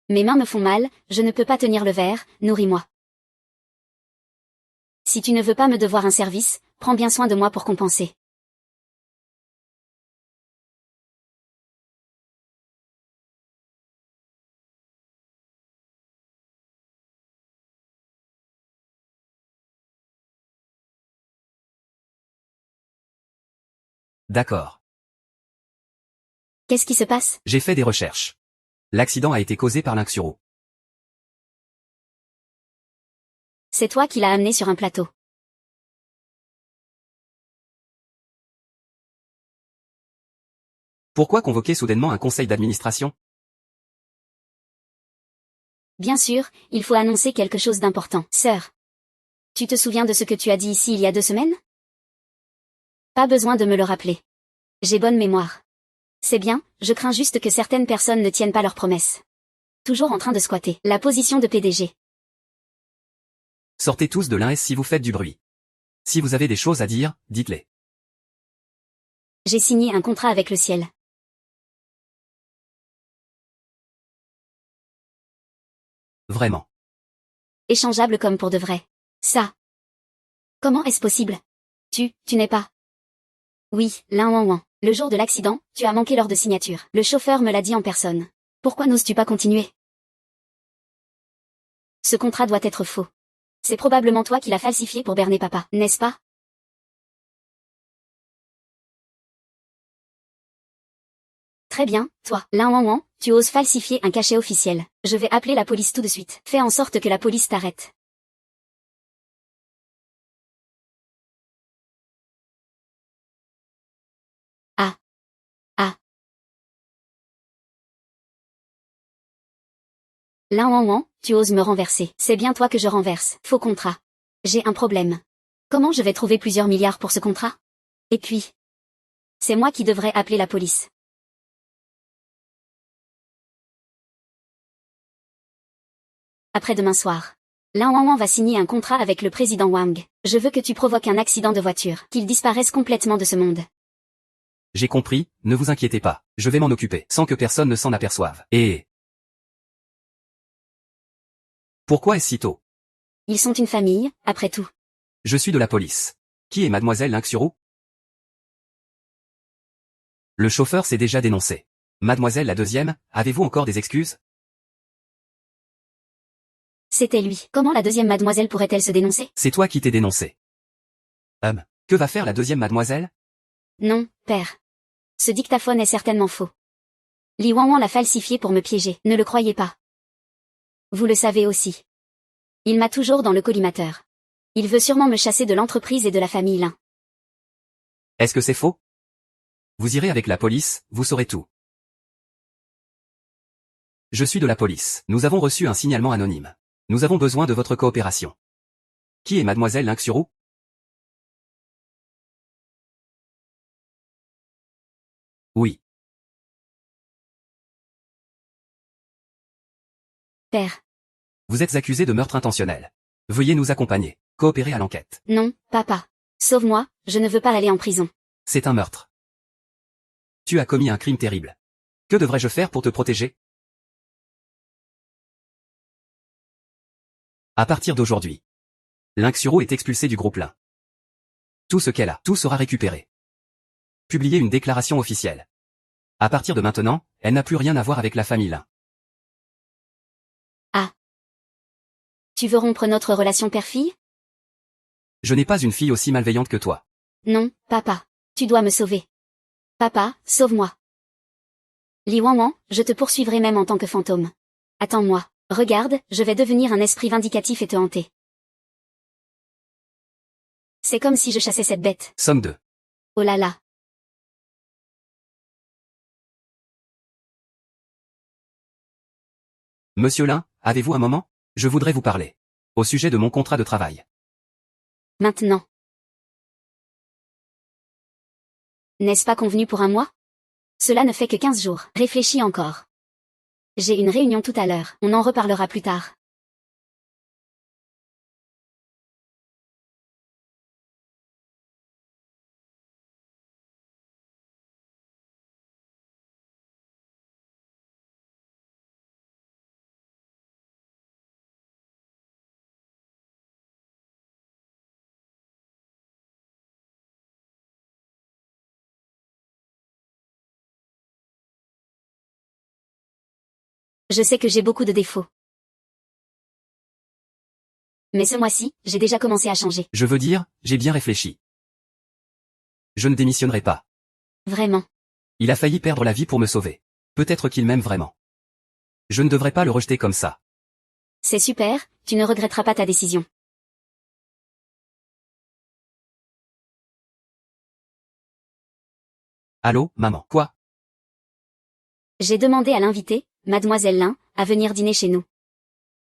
Speaker 1: Mes mains me font mal, je ne peux pas tenir le verre, nourris-moi. Si tu ne veux pas me devoir un service, prends bien soin de moi pour compenser.
Speaker 2: D'accord.
Speaker 1: Qu'est-ce qui se passe?
Speaker 2: J'ai fait des recherches. L'accident a été causé par Lynxuro.
Speaker 1: C'est toi qui l'as amené sur un plateau.
Speaker 2: Pourquoi convoquer soudainement un conseil d'administration?
Speaker 1: Bien sûr, il faut annoncer quelque chose d'important. Sœur. Tu te souviens de ce que tu as dit ici il y a 2 semaines? Pas besoin de me le rappeler. J'ai bonne mémoire. C'est bien, je crains juste que certaines personnes ne tiennent pas leurs promesses. Toujours en train de squatter la position de PDG.
Speaker 2: Sortez tous de l'INS si vous faites du bruit. Si vous avez des choses à dire, dites-les.
Speaker 1: J'ai signé un contrat avec le ciel.
Speaker 2: Vraiment.
Speaker 1: Échangeable comme pour de vrai. Ça. Comment est-ce possible? Tu n'es pas. Oui, Lin. Le jour de l'accident, tu as manqué l'heure de signature. Le chauffeur me l'a dit en personne. Pourquoi n'oses-tu pas continuer? Ce contrat doit être faux. C'est probablement toi qui l'as falsifié pour berner papa, n'est-ce pas? Très bien, toi, Lin, tu oses falsifier un cachet officiel. Je vais appeler la police tout de suite. Fais en sorte que la police t'arrête. Ah. Ah. Lin, tu oses me renverser. C'est bien toi que je renverse. Faux contrat. J'ai un problème. Comment je vais trouver plusieurs milliards pour ce contrat? Et puis, c'est moi qui devrais appeler la police. Après-demain soir. Lin va signer un contrat avec le président Wang. Je veux que tu provoques un accident de voiture, qu'il disparaisse complètement de ce monde.
Speaker 2: J'ai compris, ne vous inquiétez pas. Je vais m'en occuper, sans que personne ne s'en aperçoive. Et... Pourquoi est-ce si tôt?
Speaker 1: Ils sont une famille, après tout.
Speaker 2: Je suis de la police. Qui est mademoiselle Lynxuro? Le chauffeur s'est déjà dénoncé. Mademoiselle la deuxième, avez-vous encore des excuses?
Speaker 1: C'était lui. Comment la deuxième mademoiselle pourrait-elle se dénoncer?
Speaker 2: C'est toi qui t'es dénoncé. Que va faire la deuxième mademoiselle?
Speaker 1: Non, père. Ce dictaphone est certainement faux. Li Wanwan l'a falsifié pour me piéger, ne le croyez pas. Vous le savez aussi. Il m'a toujours dans le collimateur. Il veut sûrement me chasser de l'entreprise et de la famille Lin.
Speaker 2: Est-ce que c'est faux? Vous irez avec la police, vous saurez tout. Je suis de la police. Nous avons reçu un signalement anonyme. Nous avons besoin de votre coopération. Qui est mademoiselle Lynxuro? Oui.
Speaker 1: Père.
Speaker 2: Vous êtes accusé de meurtre intentionnel. Veuillez nous accompagner. Coopérer à l'enquête.
Speaker 1: Non, papa. Sauve-moi, je ne veux pas aller en prison.
Speaker 2: C'est un meurtre. Tu as commis un crime terrible. Que devrais-je faire pour te protéger? À partir d'aujourd'hui, Lynxuro est expulsée du groupe Lin. Tout ce qu'elle a, tout sera récupéré. Publiez une déclaration officielle. À partir de maintenant, elle n'a plus rien à voir avec la famille Lin.
Speaker 1: Ah. Tu veux rompre notre relation père-fille?
Speaker 2: Je n'ai pas une fille aussi malveillante que toi.
Speaker 1: Non, papa. Tu dois me sauver. Papa, sauve-moi. Li Wanwan, je te poursuivrai même en tant que fantôme. Attends-moi. Regarde, je vais devenir un esprit vindicatif et te hanter. C'est comme si je chassais cette bête.
Speaker 2: Somme 2.
Speaker 1: Oh là là.
Speaker 2: Monsieur Lin, avez-vous un moment? Je voudrais vous parler. Au sujet de mon contrat de travail.
Speaker 1: Maintenant. N'est-ce pas convenu pour un mois? Cela ne fait que 15 jours. Réfléchis encore. J'ai une réunion tout à l'heure, on en reparlera plus tard. Je sais que j'ai beaucoup de défauts. Mais ce mois-ci, j'ai déjà commencé à changer.
Speaker 2: Je veux dire, j'ai bien réfléchi. Je ne démissionnerai pas.
Speaker 1: Vraiment.
Speaker 2: Il a failli perdre la vie pour me sauver. Peut-être qu'il m'aime vraiment. Je ne devrais pas le rejeter comme ça.
Speaker 1: C'est super, tu ne regretteras pas ta décision.
Speaker 2: Allô, maman, quoi?
Speaker 1: J'ai demandé à l'invité, Mademoiselle Lin, à venir dîner chez nous.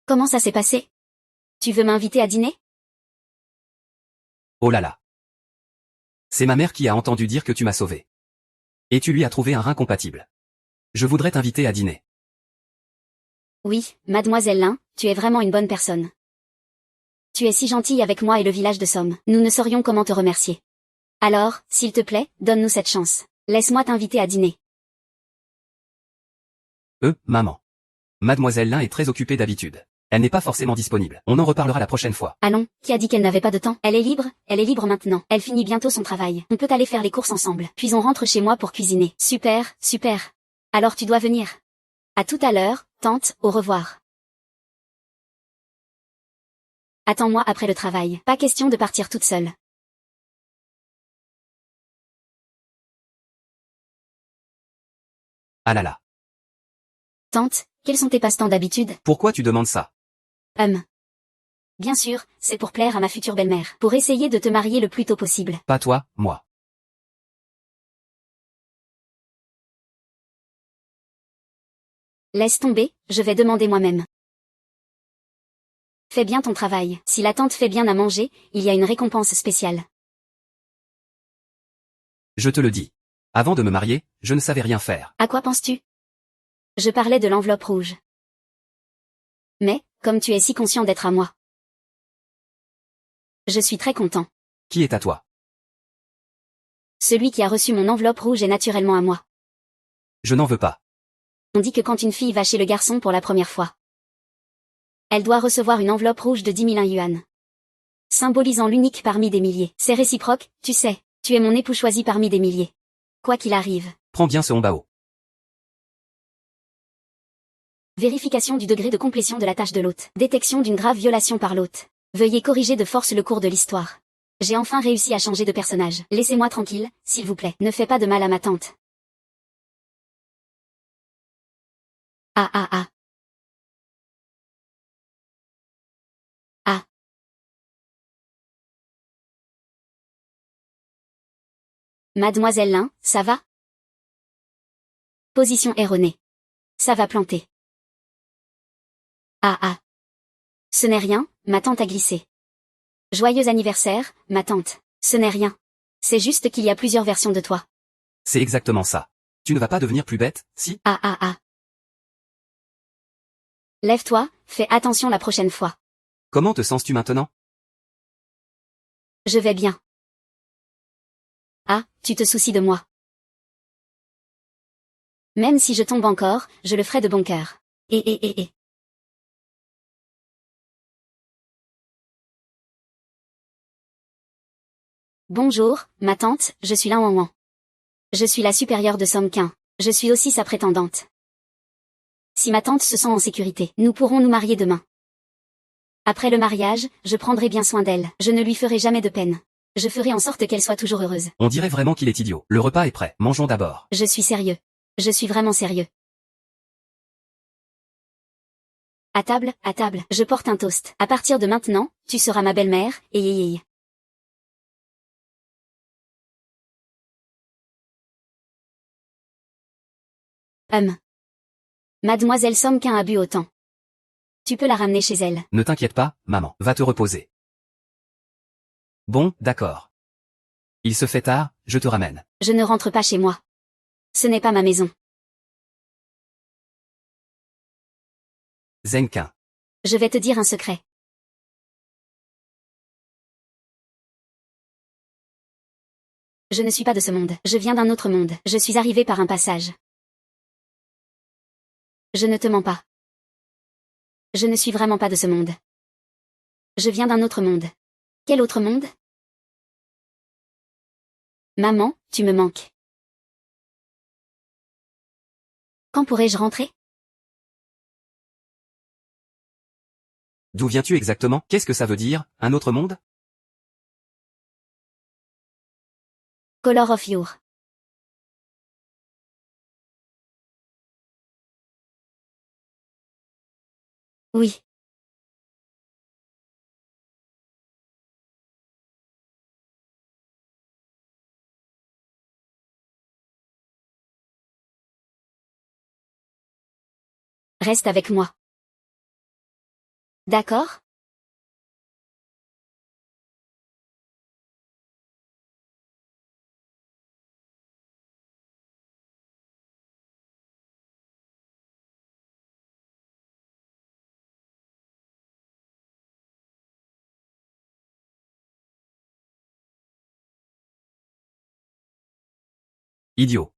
Speaker 1: Comment ça s'est passé? Tu veux m'inviter à dîner?
Speaker 2: Oh là là. C'est ma mère qui a entendu dire que tu m'as sauvé. Et tu lui as trouvé un rein compatible. Je voudrais t'inviter à dîner.
Speaker 1: Oui, Mademoiselle Lin, tu es vraiment une bonne personne. Tu es si gentille avec moi et le village de Somme. Nous ne saurions comment te remercier. Alors, s'il te plaît, donne-nous cette chance. Laisse-moi t'inviter à dîner.
Speaker 2: Maman. Mademoiselle Lin est très occupée d'habitude. Elle n'est pas forcément disponible. On en reparlera la prochaine fois.
Speaker 1: Allons, qui a dit qu'elle n'avait pas de temps? Elle est libre maintenant. Elle finit bientôt son travail. On peut aller faire les courses ensemble. Puis on rentre chez moi pour cuisiner. Super, super. Alors tu dois venir. À tout à l'heure, tante, au revoir. Attends-moi après le travail. Pas question de partir toute seule.
Speaker 2: Ah là là.
Speaker 1: Tante, quels sont tes passe-temps d'habitude?
Speaker 2: Pourquoi tu demandes ça?
Speaker 1: Bien sûr, c'est pour plaire à ma future belle-mère. Pour essayer de te marier le plus tôt possible.
Speaker 2: Pas toi, moi.
Speaker 1: Laisse tomber, je vais demander moi-même. Fais bien ton travail. Si la tante fait bien à manger, il y a une récompense spéciale.
Speaker 2: Je te le dis. Avant de me marier, je ne savais rien faire.
Speaker 1: À quoi penses-tu? Je parlais de l'enveloppe rouge. Mais, comme tu es si conscient d'être à moi. Je suis très content.
Speaker 2: Qui est à toi?
Speaker 1: Celui qui a reçu mon enveloppe rouge est naturellement à moi.
Speaker 2: Je n'en veux pas.
Speaker 1: On dit que quand une fille va chez le garçon pour la première fois, elle doit recevoir une enveloppe rouge de 10 000 yuan. Symbolisant l'unique parmi des milliers. C'est réciproque, tu sais. Tu es mon époux choisi parmi des milliers. Quoi qu'il arrive.
Speaker 2: Prends bien ce honbao.
Speaker 1: Vérification du degré de complétion de la tâche de l'hôte. Détection d'une grave violation par l'hôte. Veuillez corriger de force le cours de l'histoire. J'ai enfin réussi à changer de personnage. Laissez-moi tranquille, s'il vous plaît. Ne fais pas de mal à ma tante. Ah ah ah. Ah. Mademoiselle Lin, ça va? Position erronée. Ça va planter. Ah ah. Ce n'est rien, ma tante a glissé. Joyeux anniversaire, ma tante. Ce n'est rien. C'est juste qu'il y a plusieurs versions de toi.
Speaker 2: C'est exactement ça. Tu ne vas pas devenir plus bête, si?
Speaker 1: Ah ah ah. Lève-toi, fais attention la prochaine fois.
Speaker 2: Comment te sens-tu maintenant?
Speaker 1: Je vais bien. Ah, tu te soucies de moi. Même si je tombe encore, je le ferai de bon cœur. Et. Bonjour, ma tante, je suis Lin Wanwan. Je suis la supérieure de Somquin. Je suis aussi sa prétendante. Si ma tante se sent en sécurité, nous pourrons nous marier demain. Après le mariage, je prendrai bien soin d'elle. Je ne lui ferai jamais de peine. Je ferai en sorte qu'elle soit toujours heureuse.
Speaker 2: On dirait vraiment qu'il est idiot. Le repas est prêt. Mangeons d'abord.
Speaker 1: Je suis sérieux. Je suis vraiment sérieux. À table, je porte un toast. À partir de maintenant, tu seras ma belle-mère, et. Mademoiselle Somquin a bu autant. Tu peux la ramener chez elle.
Speaker 2: Ne t'inquiète pas, maman. Va te reposer. Bon, d'accord. Il se fait tard, je te ramène.
Speaker 1: Je ne rentre pas chez moi. Ce n'est pas ma maison.
Speaker 2: Zenkin.
Speaker 1: Je vais te dire un secret. Je ne suis pas de ce monde. Je viens d'un autre monde. Je suis arrivé par un passage. Je ne te mens pas. Je ne suis vraiment pas de ce monde. Je viens d'un autre monde. Quel autre monde? Maman, tu me manques. Quand pourrai-je rentrer?
Speaker 2: D'où viens-tu exactement? Qu'est-ce que ça veut dire, un autre monde?
Speaker 1: Color of Your. Oui. Reste avec moi. D'accord?
Speaker 2: Idiot.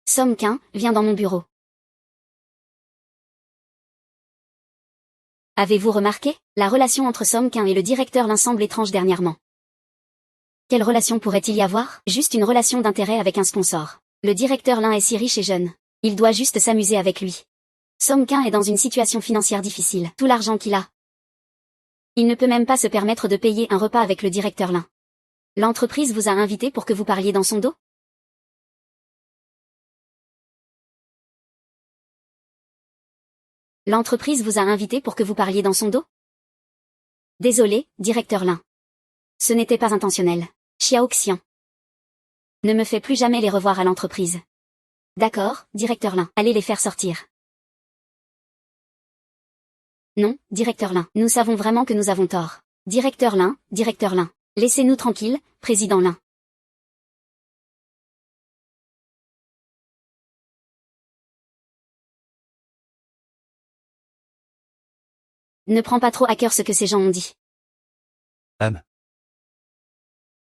Speaker 1: Somkin, viens dans mon bureau. Avez-vous remarqué? La relation entre Somkin et le directeur Lin semble étrange dernièrement. Quelle relation pourrait-il y avoir? Juste une relation d'intérêt avec un sponsor. Le directeur Lin est si riche et jeune. Il doit juste s'amuser avec lui. Somkin est dans une situation financière difficile. Tout l'argent qu'il a. Il ne peut même pas se permettre de payer un repas avec le directeur Lin. L'entreprise vous a invité pour que vous parliez dans son dos? L'entreprise vous a invité pour que vous parliez dans son dos? Désolé, directeur Lin. Ce n'était pas intentionnel. Xiao Xian. Ne me fais plus jamais les revoir à l'entreprise. D'accord, directeur Lin. Allez les faire sortir. Non, directeur Lin. Nous savons vraiment que nous avons tort. Directeur Lin. Laissez-nous tranquilles, président Lin. Ne prends pas trop à cœur ce que ces gens ont dit.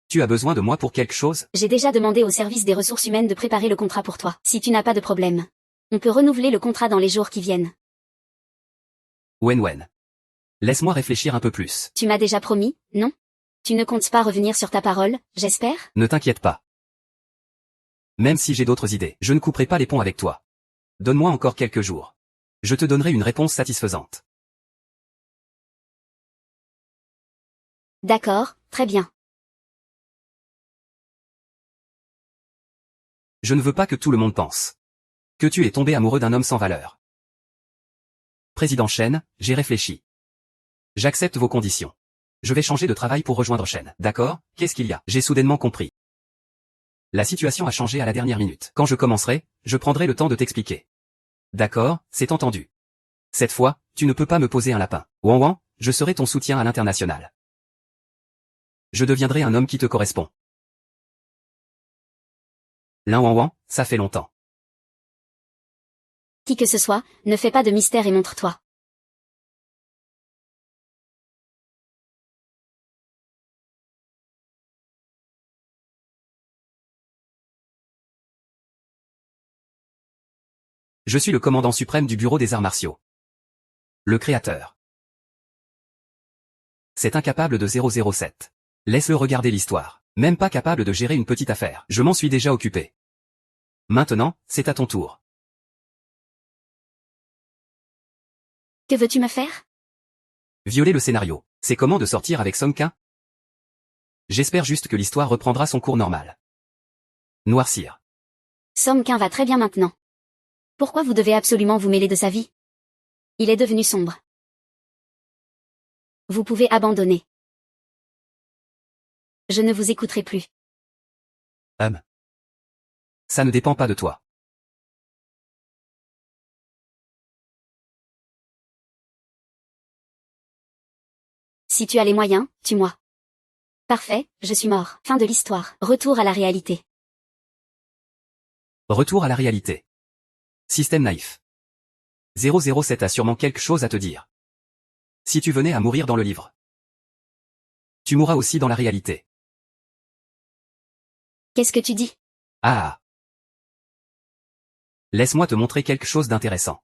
Speaker 2: Tu as besoin de moi pour quelque chose?
Speaker 1: J'ai déjà demandé au service des ressources humaines de préparer le contrat pour toi. Si tu n'as pas de problème. On peut renouveler le contrat dans les jours qui viennent.
Speaker 2: Wen. Laisse-moi réfléchir un peu plus.
Speaker 1: Tu m'as déjà promis, non? Tu ne comptes pas revenir sur ta parole, j'espère?
Speaker 2: Ne t'inquiète pas. Même si j'ai d'autres idées, je ne couperai pas les ponts avec toi. Donne-moi encore quelques jours. Je te donnerai une réponse satisfaisante.
Speaker 1: D'accord, très bien.
Speaker 2: Je ne veux pas que tout le monde pense que tu es tombé amoureux d'un homme sans valeur. Président Shen, j'ai réfléchi. J'accepte vos conditions. Je vais changer de travail pour rejoindre Shen. D'accord? Qu'est-ce qu'il y a? J'ai soudainement compris. La situation a changé à la dernière minute. Quand je commencerai, je prendrai le temps de t'expliquer. D'accord, c'est entendu. Cette fois, tu ne peux pas me poser un lapin. Wan, je serai ton soutien à l'international. Je deviendrai un homme qui te correspond. Lin Wan, ça fait longtemps.
Speaker 1: Qui que ce soit, ne fais pas de mystère et montre-toi.
Speaker 2: Je suis le commandant suprême du bureau des arts martiaux. Le créateur. C'est incapable de 007. Laisse-le regarder l'histoire. Même pas capable de gérer une petite affaire. Je m'en suis déjà occupé. Maintenant, c'est à ton tour.
Speaker 1: Que veux-tu me faire?
Speaker 2: Violer le scénario. C'est comment de sortir avec Somkin? J'espère juste que l'histoire reprendra son cours normal. Noircir.
Speaker 1: Somkin va très bien maintenant. Pourquoi vous devez absolument vous mêler de sa vie? Il est devenu sombre. Vous pouvez abandonner. Je ne vous écouterai plus.
Speaker 2: Ça ne dépend pas de toi.
Speaker 1: Si tu as les moyens, tue-moi. Parfait, je suis mort. Fin de l'histoire. Retour à la réalité.
Speaker 2: Retour à la réalité. Système naïf. 007 a sûrement quelque chose à te dire. Si tu venais à mourir dans le livre, tu mourras aussi dans la réalité.
Speaker 1: Qu'est-ce que tu dis?
Speaker 2: Ah. Laisse-moi te montrer quelque chose d'intéressant.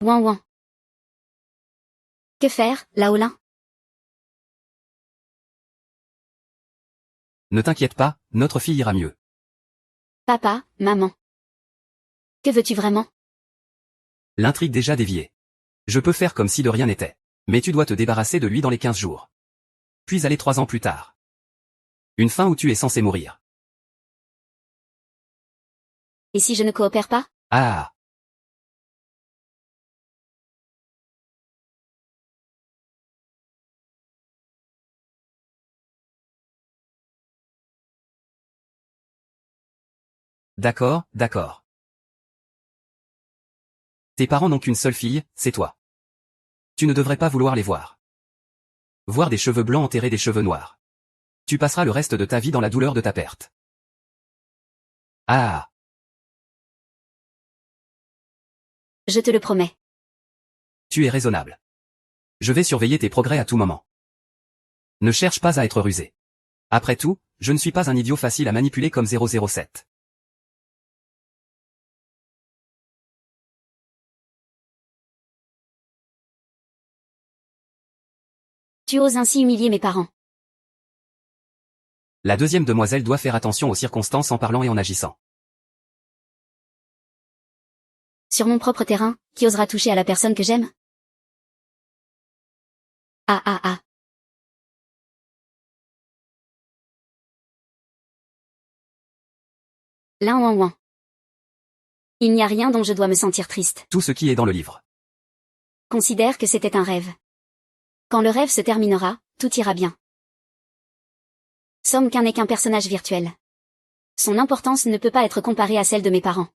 Speaker 1: Ouin ouin. Que faire, Laolin?
Speaker 2: Ne t'inquiète pas, notre fille ira mieux.
Speaker 1: Papa, maman. Que veux-tu vraiment?
Speaker 2: L'intrigue déjà déviée. Je peux faire comme si de rien n'était. Mais tu dois te débarrasser de lui dans les 15 jours. Puis aller 3 ans plus tard. Une fin où tu es censé mourir.
Speaker 1: Et si je ne coopère pas?
Speaker 2: Ah. D'accord, d'accord. Tes parents n'ont qu'une seule fille, c'est toi. Tu ne devrais pas vouloir les voir. Voir des cheveux blancs enterrer des cheveux noirs. Tu passeras le reste de ta vie dans la douleur de ta perte. Ah.
Speaker 1: Je te le promets.
Speaker 2: Tu es raisonnable. Je vais surveiller tes progrès à tout moment. Ne cherche pas à être rusé. Après tout, je ne suis pas un idiot facile à manipuler comme 007.
Speaker 1: Tu oses ainsi humilier mes parents.
Speaker 2: La deuxième demoiselle doit faire attention aux circonstances en parlant et en agissant.
Speaker 1: Sur mon propre terrain, qui osera toucher à la personne que j'aime? Ah ah ah. Là ouin ouin. Il n'y a rien dont je dois me sentir triste.
Speaker 2: Tout ce qui est dans le livre.
Speaker 1: Considère que c'était un rêve. Quand le rêve se terminera, tout ira bien. Somme qu'un n'est qu'un personnage virtuel. Son importance ne peut pas être comparée à celle de mes parents.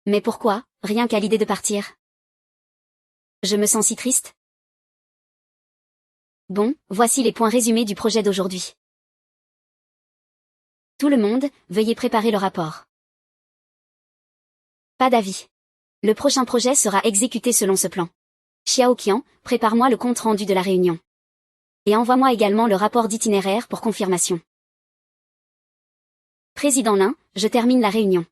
Speaker 1: Mais pourquoi, rien qu'à l'idée de partir? Je me sens si triste. Bon, voici les points résumés du projet d'aujourd'hui. Tout le monde, veuillez préparer le rapport. Pas d'avis. Le prochain projet sera exécuté selon ce plan. Xiao Qian, prépare-moi le compte rendu de la réunion. Et envoie-moi également le rapport d'itinéraire pour confirmation. Président Lin, je termine la réunion.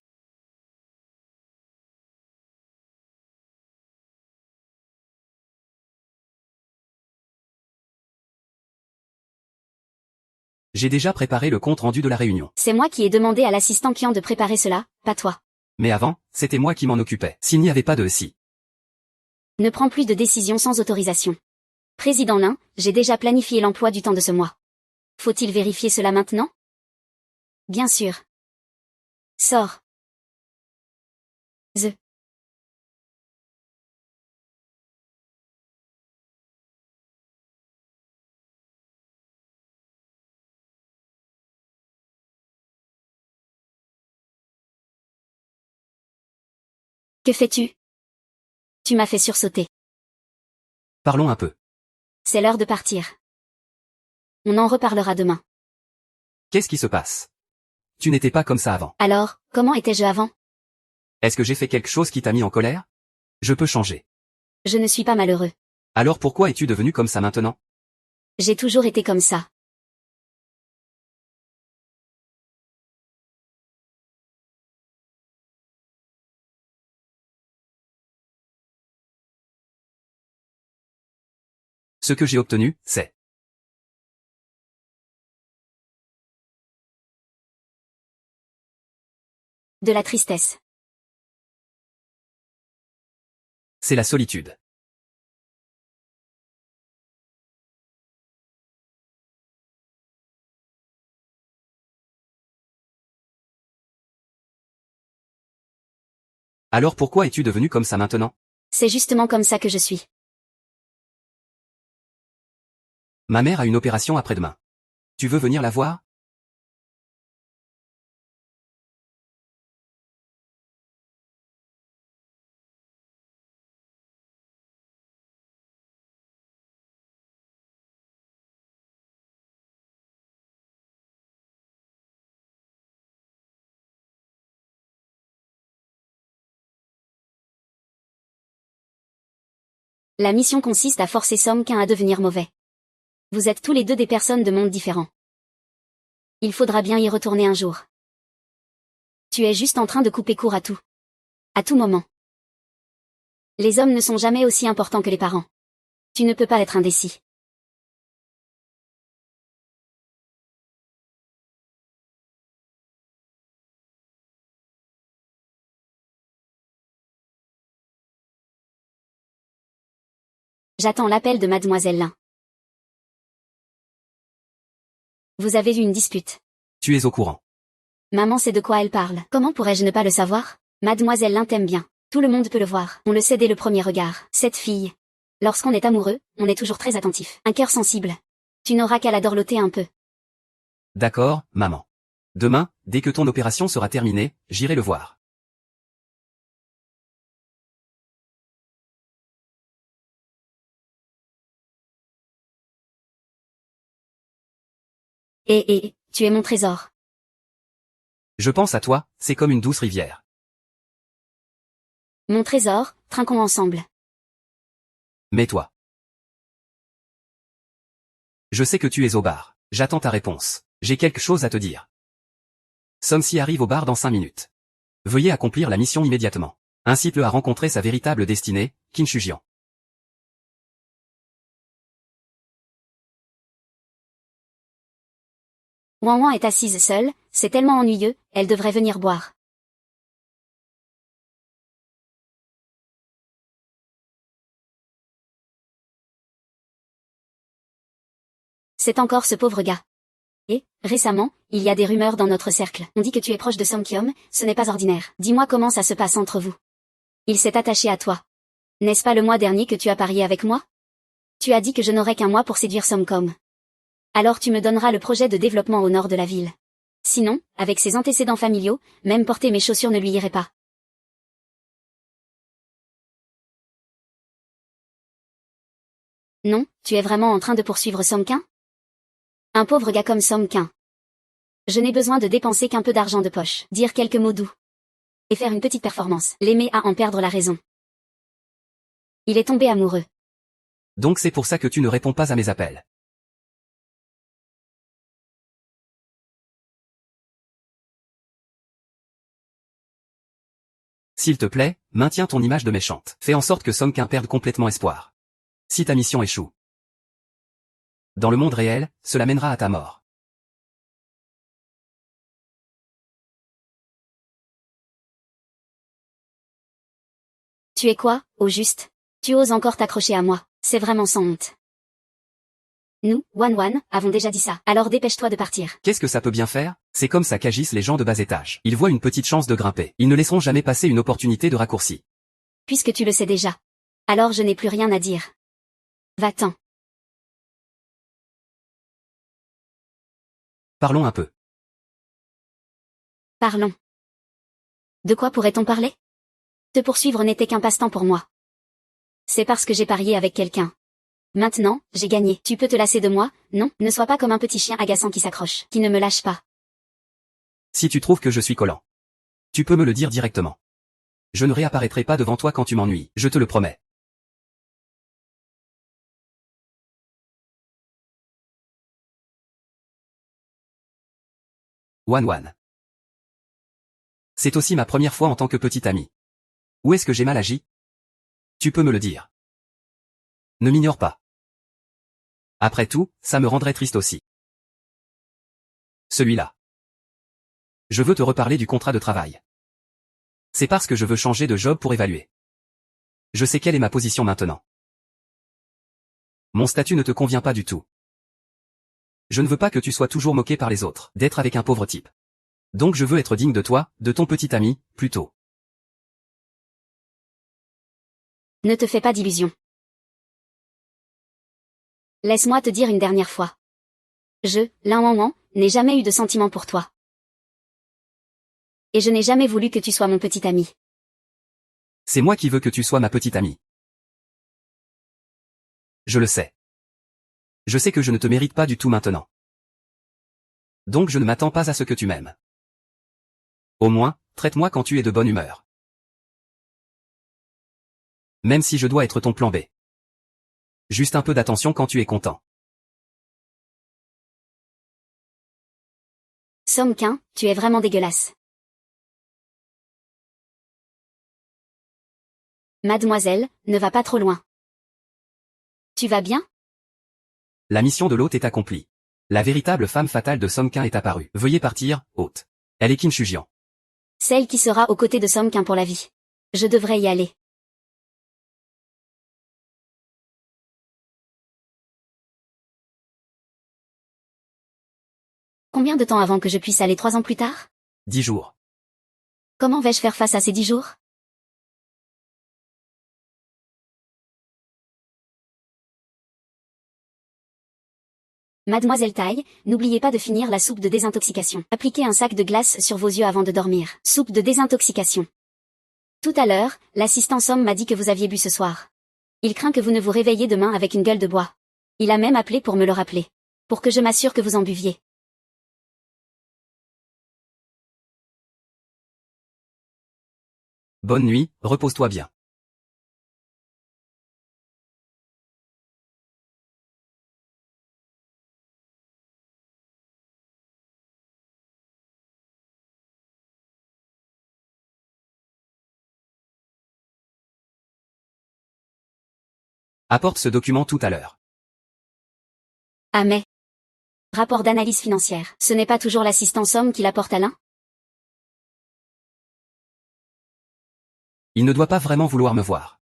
Speaker 2: J'ai déjà préparé le compte rendu de la réunion.
Speaker 1: C'est moi qui ai demandé à l'assistant Qian de préparer cela, pas toi.
Speaker 2: Mais avant, c'était moi qui m'en occupais. S'il n'y avait pas de si.
Speaker 1: Ne prends plus de décisions sans autorisation. Président Lin, j'ai déjà planifié l'emploi du temps de ce mois. Faut-il vérifier cela maintenant? Bien sûr. Sors. The. Que fais-tu? Tu m'as fait sursauter.
Speaker 2: Parlons un peu.
Speaker 1: C'est l'heure de partir. On en reparlera demain.
Speaker 2: Qu'est-ce qui se passe? Tu n'étais pas comme ça avant.
Speaker 1: Alors, comment étais-je avant?
Speaker 2: Est-ce que j'ai fait quelque chose qui t'a mis en colère? Je peux changer.
Speaker 1: Je ne suis pas malheureux.
Speaker 2: Alors pourquoi es-tu devenu comme ça maintenant?
Speaker 1: J'ai toujours été comme ça.
Speaker 2: Ce que j'ai obtenu, c'est
Speaker 1: De la tristesse.
Speaker 2: la solitude. Alors pourquoi es-tu devenu comme ça maintenant?
Speaker 1: C'est justement comme ça que je suis.
Speaker 2: Ma mère a une opération après-demain. Tu veux venir la voir?
Speaker 1: La mission consiste à forcer Somkin à devenir mauvais. Vous êtes tous les deux des personnes de mondes différents. Il faudra bien y retourner un jour. Tu es juste en train de couper court à tout. À tout moment. Les hommes ne sont jamais aussi importants que les parents. Tu ne peux pas être indécis. J'attends l'appel de Mademoiselle Lin. Vous avez eu une dispute.
Speaker 2: Tu es au courant.
Speaker 1: Maman sait de quoi elle parle. Comment pourrais-je ne pas le savoir? Mademoiselle Lin t'aime bien. Tout le monde peut le voir. On le sait dès le premier regard. Cette fille. Lorsqu'on est amoureux, on est toujours très attentif. Un cœur sensible. Tu n'auras qu'à la dorloter un peu.
Speaker 2: D'accord, maman. Demain, dès que ton opération sera terminée, j'irai le voir.
Speaker 1: Tu es mon trésor.
Speaker 2: Je pense à toi, c'est comme une douce rivière.
Speaker 1: Mon trésor, trinquons ensemble.
Speaker 2: Mais toi. Je sais que tu es au bar. J'attends ta réponse. J'ai quelque chose à te dire. Somsi arrive au bar dans 5 minutes. Veuillez accomplir la mission immédiatement. Incite-le à rencontrer sa véritable destinée, Kinshujian.
Speaker 1: Wan Wan est assise seule, c'est tellement ennuyeux, elle devrait venir boire. C'est encore ce pauvre gars. Et, récemment, il y a des rumeurs dans notre cercle. On dit que tu es proche de Somkyom, ce n'est pas ordinaire. Dis-moi comment ça se passe entre vous. Il s'est attaché à toi. N'est-ce pas le mois dernier que tu as parié avec moi? Tu as dit que je n'aurais qu'un mois pour séduire Somkom. Alors tu me donneras le projet de développement au nord de la ville. Sinon, avec ses antécédents familiaux, même porter mes chaussures ne lui irait pas. Non, tu es vraiment en train de poursuivre Somkin? Un pauvre gars comme Somkin. Je n'ai besoin de dépenser qu'un peu d'argent de poche, dire quelques mots doux. Et faire une petite performance. L'aimer à en perdre la raison. Il est tombé amoureux.
Speaker 2: Donc c'est pour ça que tu ne réponds pas à mes appels. S'il te plaît, maintiens ton image de méchante. Fais en sorte que Somkin perde complètement espoir. Si ta mission échoue. Dans le monde réel, cela mènera à ta mort.
Speaker 1: Tu es quoi, au juste? Tu oses encore t'accrocher à moi, c'est vraiment sans honte. Nous, Wan Wan, avons déjà dit ça, alors dépêche-toi de partir.
Speaker 2: Qu'est-ce que ça peut bien faire? C'est comme ça qu'agissent les gens de bas étage. Ils voient une petite chance de grimper. Ils ne laisseront jamais passer une opportunité de raccourci.
Speaker 1: Puisque tu le sais déjà. Alors je n'ai plus rien à dire. Va-t'en.
Speaker 2: Parlons un peu.
Speaker 1: Parlons. De quoi pourrait-on parler? Te poursuivre n'était qu'un passe-temps pour moi. C'est parce que j'ai parié avec quelqu'un. Maintenant, j'ai gagné. Tu peux te lasser de moi, non? Ne sois pas comme un petit chien agaçant qui s'accroche, qui ne me lâche pas.
Speaker 2: Si tu trouves que je suis collant, tu peux me le dire directement. Je ne réapparaîtrai pas devant toi quand tu m'ennuies, je te le promets. Wan Wan. C'est aussi ma première fois en tant que petite amie. Où est-ce que j'ai mal agi? Tu peux me le dire. Ne m'ignore pas. Après tout, ça me rendrait triste aussi. Celui-là. Je veux te reparler du contrat de travail. C'est parce que je veux changer de job pour évaluer. Je sais quelle est ma position maintenant. Mon statut ne te convient pas du tout. Je ne veux pas que tu sois toujours moqué par les autres, d'être avec un pauvre type. Donc je veux être digne de toi, de ton petit ami, plutôt.
Speaker 1: Ne te fais pas d'illusions. Laisse-moi te dire une dernière fois. Lin Wang, n'ai jamais eu de sentiment pour toi. Et je n'ai jamais voulu que tu sois mon petit ami.
Speaker 2: C'est moi qui veux que tu sois ma petite amie. Je le sais. Je sais que je ne te mérite pas du tout maintenant. Donc je ne m'attends pas à ce que tu m'aimes. Au moins, traite-moi quand tu es de bonne humeur. Même si je dois être ton plan B. Juste un peu d'attention quand tu es content.
Speaker 1: Song Qin, tu es vraiment dégueulasse. Mademoiselle, ne va pas trop loin. Tu vas bien?
Speaker 2: La mission de l'hôte est accomplie. La véritable femme fatale de Song Qin est apparue. Veuillez partir, hôte. Elle est Qin Shujian.
Speaker 1: Celle qui sera aux côtés de Song Qin pour la vie. Je devrais y aller. Combien de temps avant que je puisse aller 3 ans plus tard?
Speaker 2: 10 jours.
Speaker 1: Comment vais-je faire face à ces 10 jours? Mademoiselle Tai, n'oubliez pas de finir la soupe de désintoxication. Appliquez un sac de glace sur vos yeux avant de dormir. Soupe de désintoxication. Tout à l'heure, l'assistant Somme m'a dit que vous aviez bu ce soir. Il craint que vous ne vous réveilliez demain avec une gueule de bois. Il a même appelé pour me le rappeler. Pour que je m'assure que vous en buviez.
Speaker 2: Bonne nuit, repose-toi bien. Apporte ce document tout à l'heure.
Speaker 1: Ah mais. Rapport d'analyse financière. Ce n'est pas toujours l'assistant Somme qui l'apporte à l'un?
Speaker 2: Il ne doit pas vraiment vouloir me voir.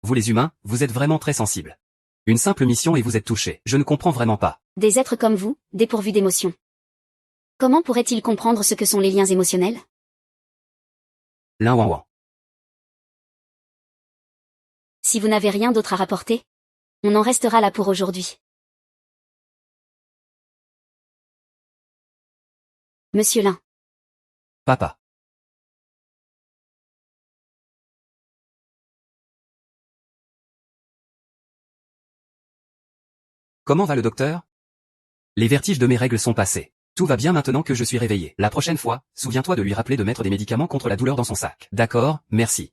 Speaker 2: Vous les humains, vous êtes vraiment très sensibles. Une simple mission et vous êtes touchés. Je ne comprends vraiment pas.
Speaker 1: Des êtres comme vous, dépourvus d'émotions. Comment pourrait-il comprendre ce que sont les liens émotionnels?
Speaker 2: Lin Wang.
Speaker 1: Si vous n'avez rien d'autre à rapporter, on en restera là pour aujourd'hui. Monsieur Lin.
Speaker 2: Papa. Comment va le docteur? Les vertiges de mes règles sont passés. Tout va bien maintenant que je suis réveillé. La prochaine fois, souviens-toi de lui rappeler de mettre des médicaments contre la douleur dans son sac. D'accord, merci.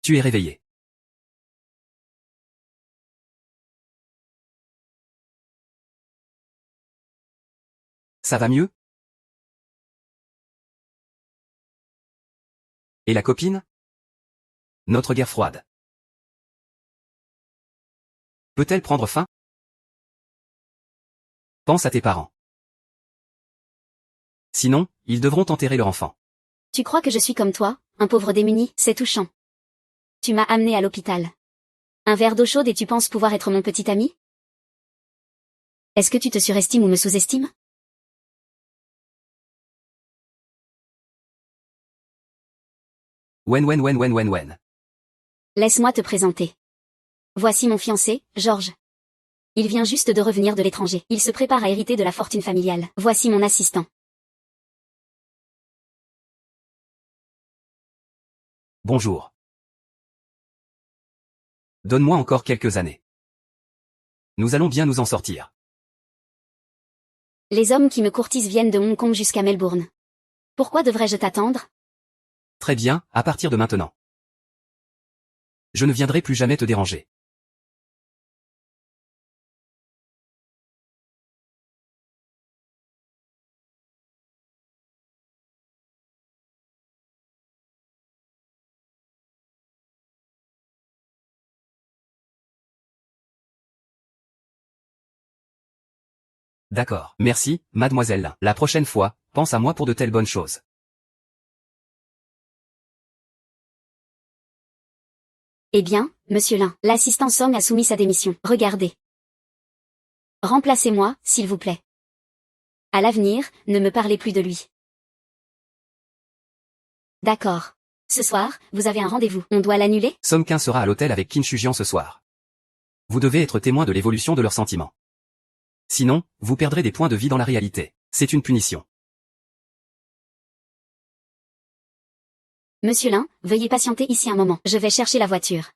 Speaker 2: Tu es réveillé. Ça va mieux? Et la copine? Notre guerre froide. Peut-elle prendre fin? Pense à tes parents. Sinon, ils devront enterrer leur enfant.
Speaker 1: Tu crois que je suis comme toi, un pauvre démuni? C'est touchant. Tu m'as amené à l'hôpital. Un verre d'eau chaude et tu penses pouvoir être mon petit ami? Est-ce que tu te surestimes ou me sous-estimes?
Speaker 2: Wen.
Speaker 1: Laisse-moi te présenter. Voici mon fiancé, Georges. Il vient juste de revenir de l'étranger. Il se prépare à hériter de la fortune familiale. Voici mon assistant.
Speaker 2: Bonjour. Donne-moi encore quelques années. Nous allons bien nous en sortir.
Speaker 1: Les hommes qui me courtisent viennent de Hong Kong jusqu'à Melbourne. Pourquoi devrais-je t'attendre?
Speaker 2: Très bien, à partir de maintenant. Je ne viendrai plus jamais te déranger. D'accord. Merci, mademoiselle Lin. La prochaine fois, pense à moi pour de telles bonnes choses.
Speaker 1: Eh bien, monsieur Lin, l'assistant Song a soumis sa démission. Regardez. Remplacez-moi, s'il vous plaît. À l'avenir, ne me parlez plus de lui. D'accord. Ce soir, vous avez un rendez-vous. On doit l'annuler?
Speaker 2: Song Kin sera à l'hôtel avec Kim Chujian ce soir. Vous devez être témoin de l'évolution de leurs sentiments. Sinon, vous perdrez des points de vie dans la réalité. C'est une punition.
Speaker 1: Monsieur Lin, veuillez patienter ici un moment. Je vais chercher la voiture.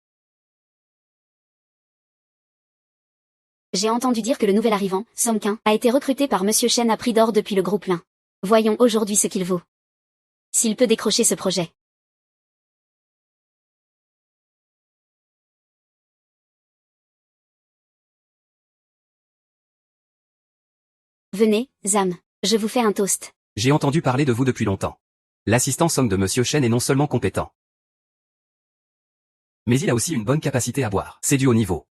Speaker 1: J'ai entendu dire que le nouvel arrivant, Song Kin, a été recruté par Monsieur Shen à prix d'or depuis le groupe Lin. Voyons aujourd'hui ce qu'il vaut. S'il peut décrocher ce projet. Venez, Zam. Je vous fais un toast.
Speaker 2: J'ai entendu parler de vous depuis longtemps. L'assistant Song de Monsieur Shen est non seulement compétent, mais il a aussi une bonne capacité à boire. C'est du haut niveau.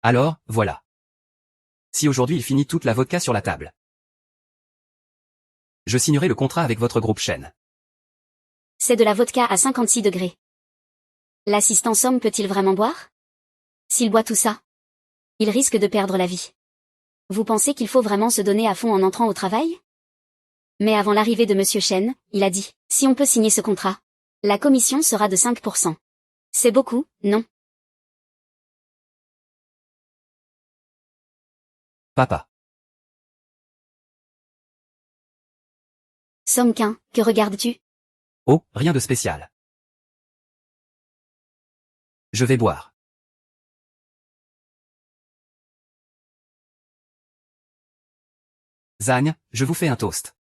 Speaker 2: Alors, voilà. Si aujourd'hui il finit toute la vodka sur la table, je signerai le contrat avec votre groupe Shen.
Speaker 1: C'est de la vodka à 56 degrés. L'assistant Song peut-il vraiment boire? S'il boit tout ça, il risque de perdre la vie. Vous pensez qu'il faut vraiment se donner à fond en entrant au travail? Mais avant l'arrivée de Monsieur Shen, il a dit, si on peut signer ce contrat, la commission sera de 5%. C'est beaucoup, non?
Speaker 2: Papa.
Speaker 1: Song Kin, que regardes-tu?
Speaker 2: Oh, rien de spécial. Je vais boire. Zagne, je vous fais un toast.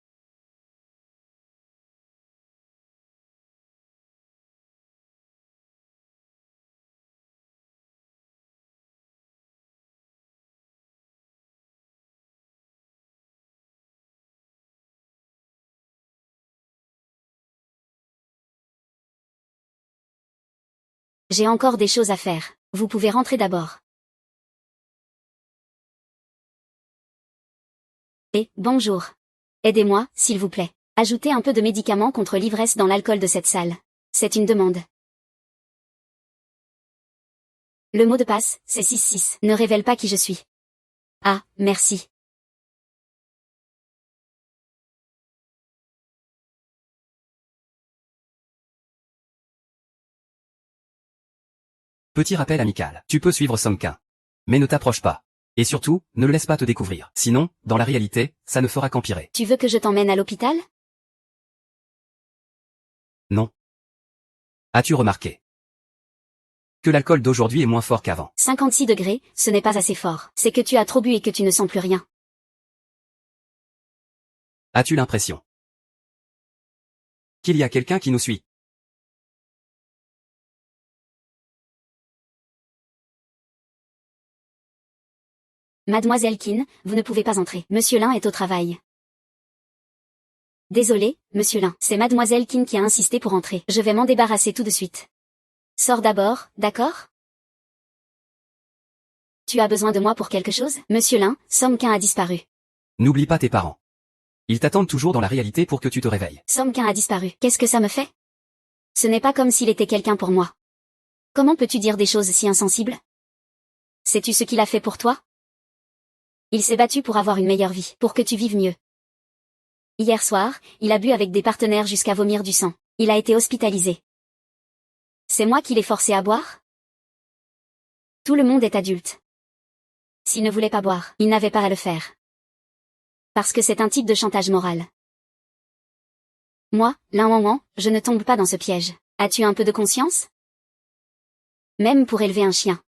Speaker 1: J'ai encore des choses à faire. Vous pouvez rentrer d'abord. Et, bonjour. Aidez-moi, s'il vous plaît. Ajoutez un peu de médicaments contre l'ivresse dans l'alcool de cette salle. C'est une demande. Le mot de passe, c'est 66. Ne révèle pas qui je suis. Ah, merci.
Speaker 2: Petit rappel amical. Tu peux suivre Song Kin. Mais ne t'approche pas. Et surtout, ne le laisse pas te découvrir. Sinon, dans la réalité, ça ne fera qu'empirer.
Speaker 1: Tu veux que je t'emmène à l'hôpital?
Speaker 2: Non. As-tu remarqué que l'alcool d'aujourd'hui est moins fort qu'avant?
Speaker 1: 56 degrés, ce n'est pas assez fort. C'est que tu as trop bu et que tu ne sens plus rien.
Speaker 2: As-tu l'impression qu'il y a quelqu'un qui nous suit?
Speaker 1: Mademoiselle Qin, vous ne pouvez pas entrer. Monsieur Lin est au travail. Désolé, Monsieur Lin. C'est Mademoiselle Qin qui a insisté pour entrer. Je vais m'en débarrasser tout de suite. Sors d'abord, d'accord? Tu as besoin de moi pour quelque chose? Monsieur Lin, Song Kin a disparu.
Speaker 2: N'oublie pas tes parents. Ils t'attendent toujours dans la réalité pour que tu te réveilles.
Speaker 1: Song Kin a disparu. Qu'est-ce que ça me fait? Ce n'est pas comme s'il était quelqu'un pour moi. Comment peux-tu dire des choses si insensibles? Sais-tu ce qu'il a fait pour toi? Il s'est battu pour avoir une meilleure vie, pour que tu vives mieux. Hier soir, il a bu avec des partenaires jusqu'à vomir du sang. Il a été hospitalisé. C'est moi qui l'ai forcé à boire? Tout le monde est adulte. S'il ne voulait pas boire, il n'avait pas à le faire. Parce que c'est un type de chantage moral. Moi, Lin Wang, je ne tombe pas dans ce piège. As-tu un peu de conscience? Même pour élever un chien.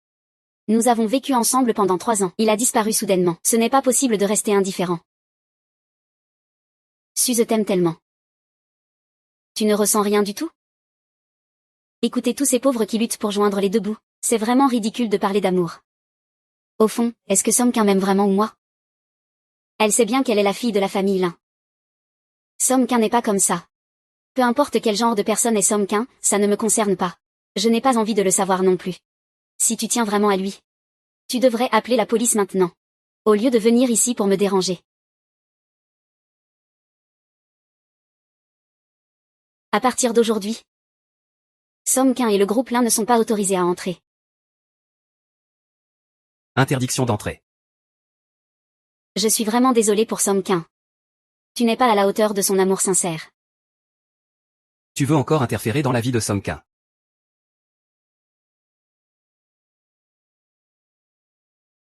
Speaker 1: Nous avons vécu ensemble pendant 3 ans. Il a disparu soudainement. Ce n'est pas possible de rester indifférent. Suze t'aime tellement. Tu ne ressens rien du tout? Écoutez tous ces pauvres qui luttent pour joindre les deux bouts. C'est vraiment ridicule de parler d'amour. Au fond, est-ce que Song Kin m'aime vraiment ou moi? Elle sait bien qu'elle est la fille de la famille Lin. Song Kin n'est pas comme ça. Peu importe quel genre de personne est Song Kin, ça ne me concerne pas. Je n'ai pas envie de le savoir non plus. Si tu tiens vraiment à lui, tu devrais appeler la police maintenant. Au lieu de venir ici pour me déranger. À partir d'aujourd'hui, Song-Kun et le groupe Lin ne sont pas autorisés à entrer.
Speaker 2: Interdiction d'entrée.
Speaker 1: Je suis vraiment désolée pour Song-Kun. Tu n'es pas à la hauteur de son amour sincère.
Speaker 2: Tu veux encore interférer dans la vie de Song-Kun.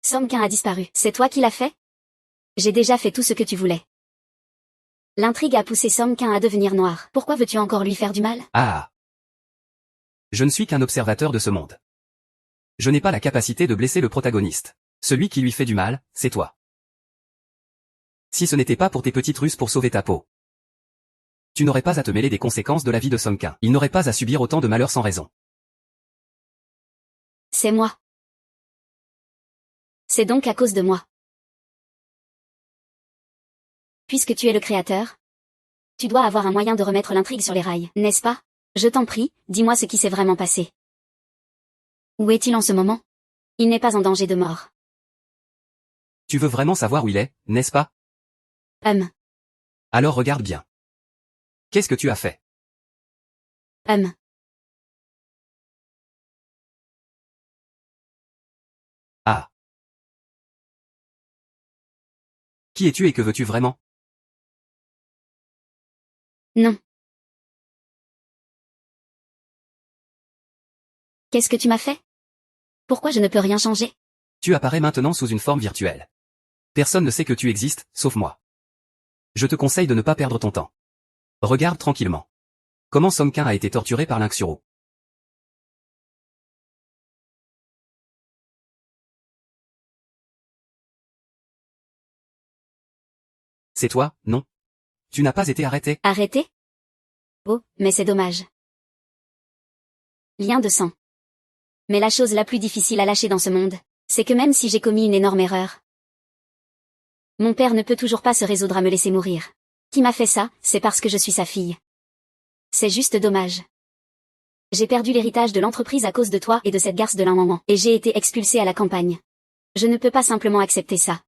Speaker 1: Song-Kun a disparu. C'est toi qui l'as fait? J'ai déjà fait tout ce que tu voulais. L'intrigue a poussé Song-Kun à devenir noir. Pourquoi veux-tu encore lui faire du mal?
Speaker 2: Ah. Je ne suis qu'un observateur de ce monde. Je n'ai pas la capacité de blesser le protagoniste. Celui qui lui fait du mal, c'est toi. Si ce n'était pas pour tes petites ruses pour sauver ta peau, tu n'aurais pas à te mêler des conséquences de la vie de Song-Kun. Il n'aurait pas à subir autant de malheurs sans raison.
Speaker 1: C'est moi. C'est donc à cause de moi. Puisque tu es le créateur, tu dois avoir un moyen de remettre l'intrigue sur les rails, n'est-ce pas? Je t'en prie, dis-moi ce qui s'est vraiment passé. Où est-il en ce moment? Il n'est pas en danger de mort.
Speaker 2: Tu veux vraiment savoir où il est, n'est-ce pas? Alors regarde bien. Qu'est-ce que tu as fait? Ah. Qui es-tu et que veux-tu vraiment?
Speaker 1: Non. Qu'est-ce que tu m'as fait? Pourquoi je ne peux rien changer?
Speaker 2: Tu apparais maintenant sous une forme virtuelle. Personne ne sait que tu existes, sauf moi. Je te conseille de ne pas perdre ton temps. Regarde tranquillement. Comment Song-Kun a été torturé par Linksuרו. C'est toi, non? Tu n'as pas été arrêté?
Speaker 1: Arrêté? Oh, mais c'est dommage. Lien de sang. Mais la chose la plus difficile à lâcher dans ce monde, c'est que même si j'ai commis une énorme erreur, mon père ne peut toujours pas se résoudre à me laisser mourir. Qui m'a fait ça, c'est parce que je suis sa fille. C'est juste dommage. J'ai perdu l'héritage de l'entreprise à cause de toi et de cette garce de Lin, et j'ai été expulsée à la campagne. Je ne peux pas simplement accepter ça.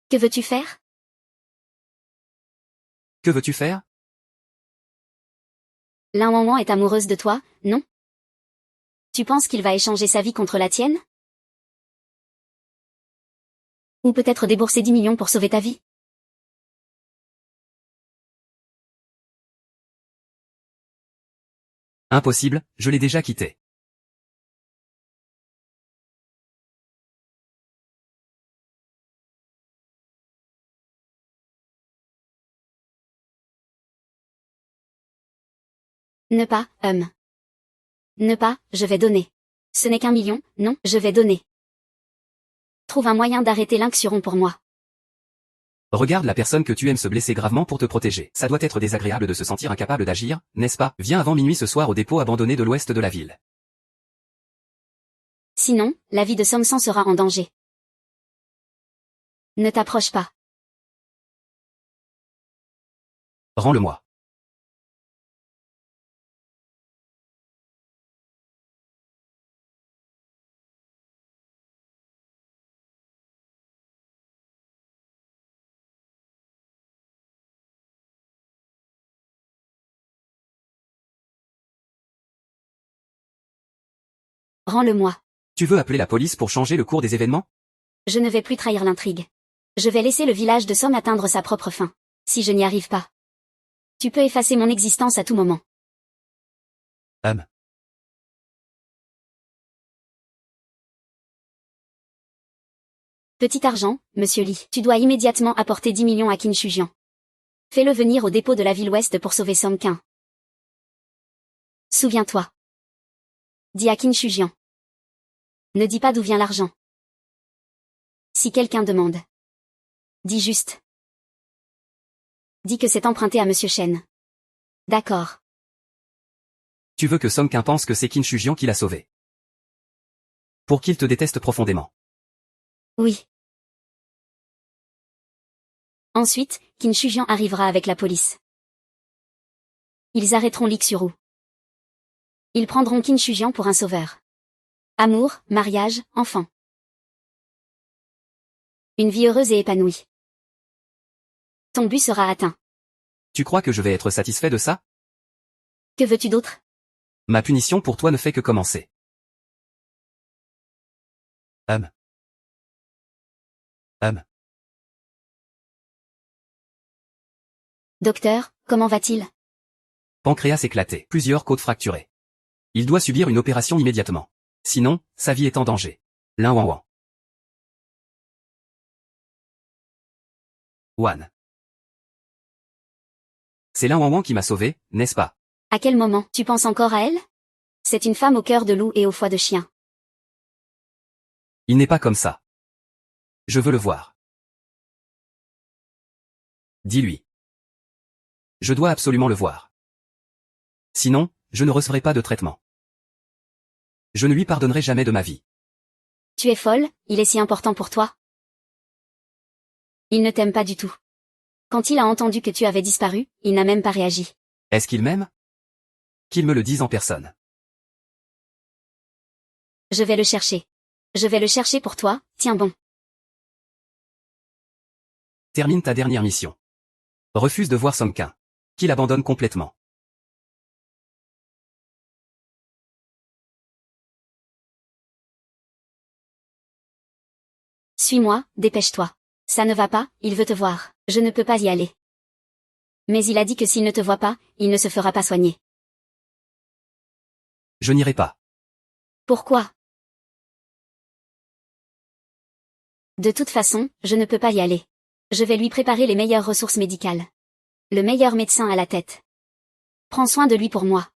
Speaker 1: Que veux-tu faire?
Speaker 2: Que veux-tu faire?
Speaker 1: Lin est amoureuse de toi, non? Tu penses qu'il va échanger sa vie contre la tienne? Ou peut-être débourser 10 millions pour sauver ta vie?
Speaker 2: Impossible, je l'ai déjà quitté.
Speaker 1: Ne pas, Ne pas, je vais donner. Ce n'est qu'1 million, non, je vais donner. Trouve un moyen d'arrêter Linksuron pour moi.
Speaker 2: Regarde la personne que tu aimes se blesser gravement pour te protéger. Ça doit être désagréable de se sentir incapable d'agir, n'est-ce pas? Viens avant minuit ce soir au dépôt abandonné de l'ouest de la ville.
Speaker 1: Sinon, la vie de Song-San sera en danger. Ne t'approche pas.
Speaker 2: Rends-le-moi.
Speaker 1: Rends-le-moi.
Speaker 2: Tu veux appeler la police pour changer le cours des événements?
Speaker 1: Je ne vais plus trahir l'intrigue. Je vais laisser le village de Somme atteindre sa propre fin. Si je n'y arrive pas, tu peux effacer mon existence à tout moment. Petit argent, monsieur Lee. Tu dois immédiatement apporter 10 millions à Qin Shujian. Fais-le venir au dépôt de la ville ouest pour sauver Song-Kun. Souviens-toi. Dis à Qin Shujian. Ne dis pas d'où vient l'argent. Si quelqu'un demande, dis juste. Dis que c'est emprunté à monsieur Shen. D'accord.
Speaker 2: Tu veux que Song-Kun pense que c'est Qin Shujian qui l'a sauvé. Pour qu'il te déteste profondément.
Speaker 1: Oui. Ensuite, Qin Shujian arrivera avec la police. Ils arrêteront Linksuרו. Ils prendront Qin Shujian pour un sauveur. Amour, mariage, enfant. Une vie heureuse et épanouie. Ton but sera atteint.
Speaker 2: Tu crois que je vais être satisfait de ça?
Speaker 1: Que veux-tu d'autre?
Speaker 2: Ma punition pour toi ne fait que commencer. Hum.
Speaker 1: Docteur, comment va-t-il?
Speaker 2: Pancréas éclaté, plusieurs côtes fracturées. Il doit subir une opération immédiatement. Sinon, sa vie est en danger. Lin Wan Wan. Wan. C'est Lin Wan Wan qui m'a sauvé, n'est-ce pas?
Speaker 1: À quel moment tu penses encore à elle? C'est une femme au cœur de loup et au foie de chien.
Speaker 2: Il n'est pas comme ça. Je veux le voir. Dis-lui. Je dois absolument le voir. Sinon, je ne recevrai pas de traitement. Je ne lui pardonnerai jamais de ma vie.
Speaker 1: Tu es folle, il est si important pour toi. Il ne t'aime pas du tout. Quand il a entendu que tu avais disparu, il n'a même pas réagi.
Speaker 2: Est-ce qu'il m'aime? Qu'il me le dise en personne.
Speaker 1: Je vais le chercher. Je vais le chercher pour toi, tiens bon.
Speaker 2: Termine ta dernière mission. Refuse de voir Song-Kun. Qu'il abandonne complètement.
Speaker 1: Suis-moi, dépêche-toi. Ça ne va pas, il veut te voir. Je ne peux pas y aller. Mais il a dit que s'il ne te voit pas, il ne se fera pas soigner.
Speaker 2: Je n'irai pas.
Speaker 1: Pourquoi? De toute façon, je ne peux pas y aller. Je vais lui préparer les meilleures ressources médicales. Le meilleur médecin à la tête. Prends soin de lui pour moi.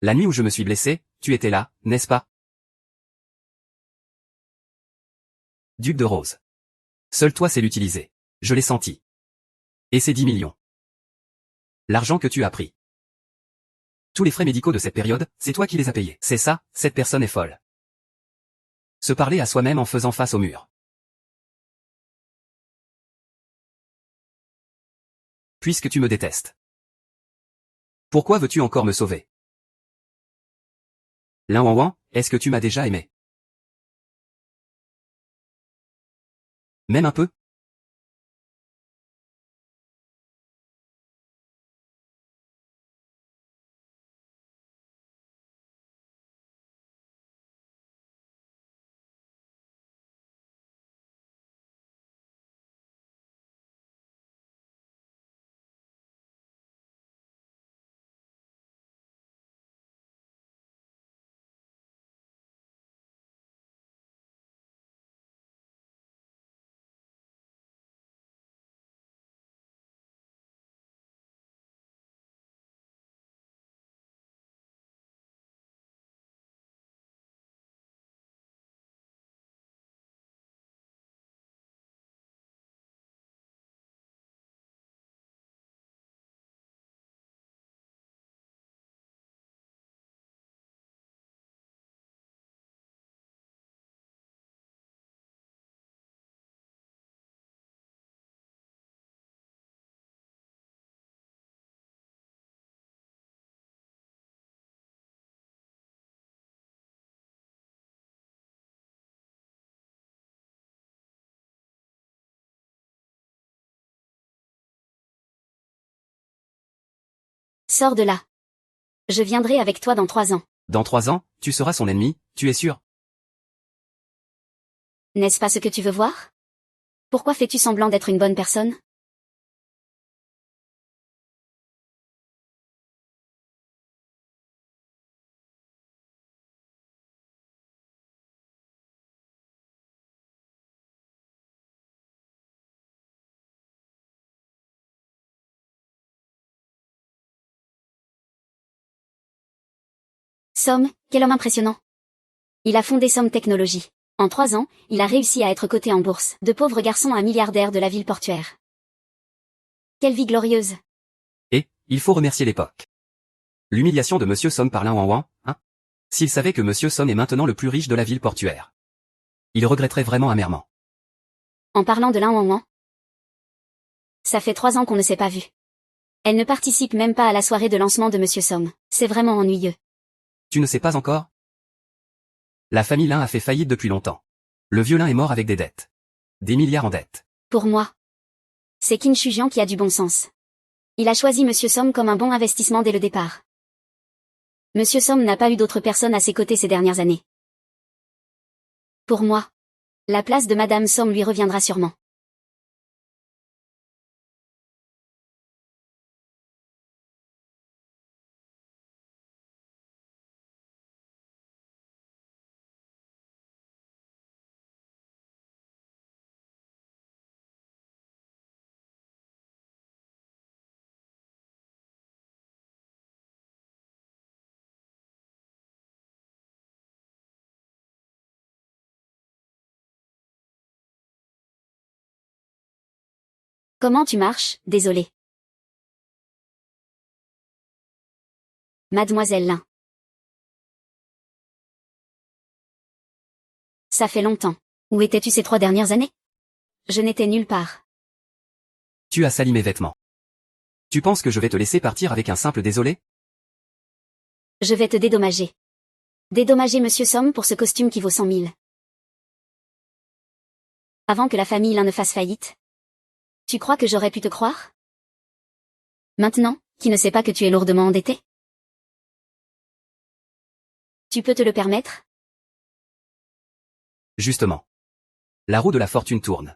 Speaker 2: La nuit où je me suis blessé, tu étais là, n'est-ce pas? Duc de Rose. Seul toi sais l'utiliser. Je l'ai senti. Et c'est 10 millions. L'argent que tu as pris. Tous les frais médicaux de cette période, c'est toi qui les as payés. C'est ça, cette personne est folle. Se parler à soi-même en faisant face au mur. Puisque tu me détestes. Pourquoi veux-tu encore me sauver? Lin Wan Wan, est-ce que tu m'as déjà aimé? Même un peu?
Speaker 1: Sors de là. Je viendrai avec toi dans 3 ans.
Speaker 2: Dans 3 ans, tu seras son ennemi, tu es sûr?
Speaker 1: N'est-ce pas ce que tu veux voir? Pourquoi fais-tu semblant d'être une bonne personne? Somme, quel homme impressionnant. Il a fondé Somme Technologies. En 3 ans, il a réussi à être coté en bourse. De pauvre garçon à milliardaire de la ville portuaire. Quelle vie glorieuse.
Speaker 2: Et, il faut remercier l'époque. L'humiliation de Monsieur Somme par Lin Wan Wan, hein? S'il savait que Monsieur Song est maintenant le plus riche de la ville portuaire. Il regretterait vraiment amèrement.
Speaker 1: En parlant de Lin Wang, ça fait 3 ans qu'on ne s'est pas vu. Elle ne participe même pas à la soirée de lancement de Monsieur Song. C'est vraiment ennuyeux.
Speaker 2: Tu ne sais pas encore? La famille Lin a fait faillite depuis longtemps. Le vieux Lin est mort avec des dettes. Des milliards en dettes.
Speaker 1: Pour moi, c'est Qin Shujian qui a du bon sens. Il a choisi Monsieur Song comme un bon investissement dès le départ. Monsieur Song n'a pas eu d'autres personnes à ses côtés ces dernières années. Pour moi, la place de Madame Song lui reviendra sûrement. Comment tu marches, désolé. Mademoiselle Lin. Ça fait longtemps. Où étais-tu ces 3 dernières années? Je n'étais nulle part.
Speaker 2: Tu as sali mes vêtements. Tu penses que je vais te laisser partir avec un simple désolé?
Speaker 1: Je vais te dédommager. Dédommager Monsieur Song pour ce costume qui vaut 100 000. Avant que la famille Lin ne fasse faillite. Tu crois que j'aurais pu te croire? Maintenant, qui ne sait pas que tu es lourdement endetté? Tu peux te le permettre?
Speaker 2: Justement. La roue de la fortune tourne.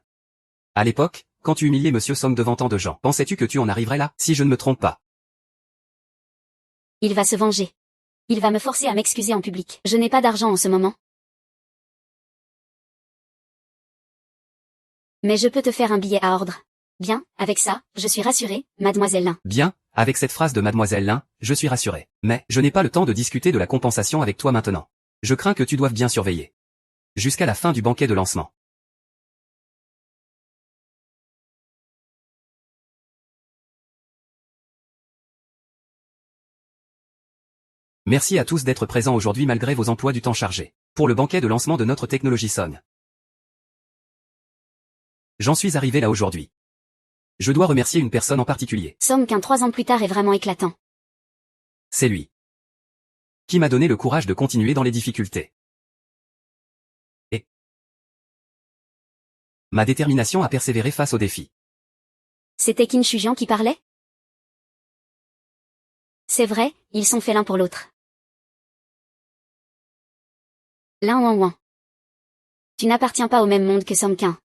Speaker 2: À l'époque, quand tu humiliais Monsieur Song devant tant de gens, pensais-tu que tu en arriverais là, si je ne me trompe pas?
Speaker 1: Il va se venger. Il va me forcer à m'excuser en public. Je n'ai pas d'argent en ce moment. Mais je peux te faire un billet à ordre. Bien, avec ça, je suis rassurée, Mademoiselle Lin.
Speaker 2: Bien, avec cette phrase de Mademoiselle Lin, je suis rassuré. Mais, je n'ai pas le temps de discuter de la compensation avec toi maintenant. Je crains que tu doives bien surveiller. Jusqu'à la fin du banquet de lancement. Merci à tous d'être présents aujourd'hui malgré vos emplois du temps chargés. Pour le banquet de lancement de notre technologie Song. J'en suis arrivé là aujourd'hui. Je dois remercier une personne en particulier.
Speaker 1: Somme qu'un 3 ans plus tard est vraiment éclatant.
Speaker 2: C'est lui. Qui m'a donné le courage de continuer dans les difficultés. Et ma détermination à persévérer face aux défis.
Speaker 1: C'était Qin Shujian qui parlait? C'est vrai, ils sont faits l'un pour l'autre. Lin Wang. Tu n'appartiens pas au même monde que Song Qin.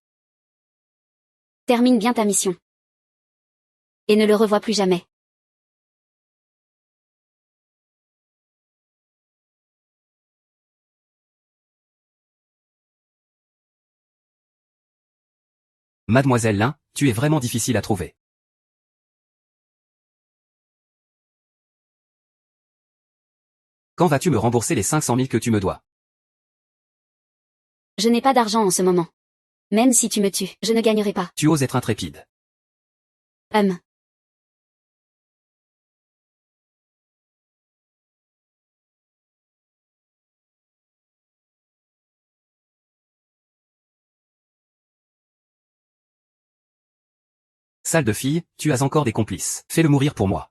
Speaker 1: Termine bien ta mission. Et ne le revois plus jamais.
Speaker 2: Mademoiselle Lin, tu es vraiment difficile à trouver. Quand vas-tu me rembourser les 500 000 que tu me dois?
Speaker 1: Je n'ai pas d'argent en ce moment. Même si tu me tues, je ne gagnerai pas.
Speaker 2: Tu oses être intrépide. Sale de fille, tu as encore des complices. Fais-le mourir pour moi.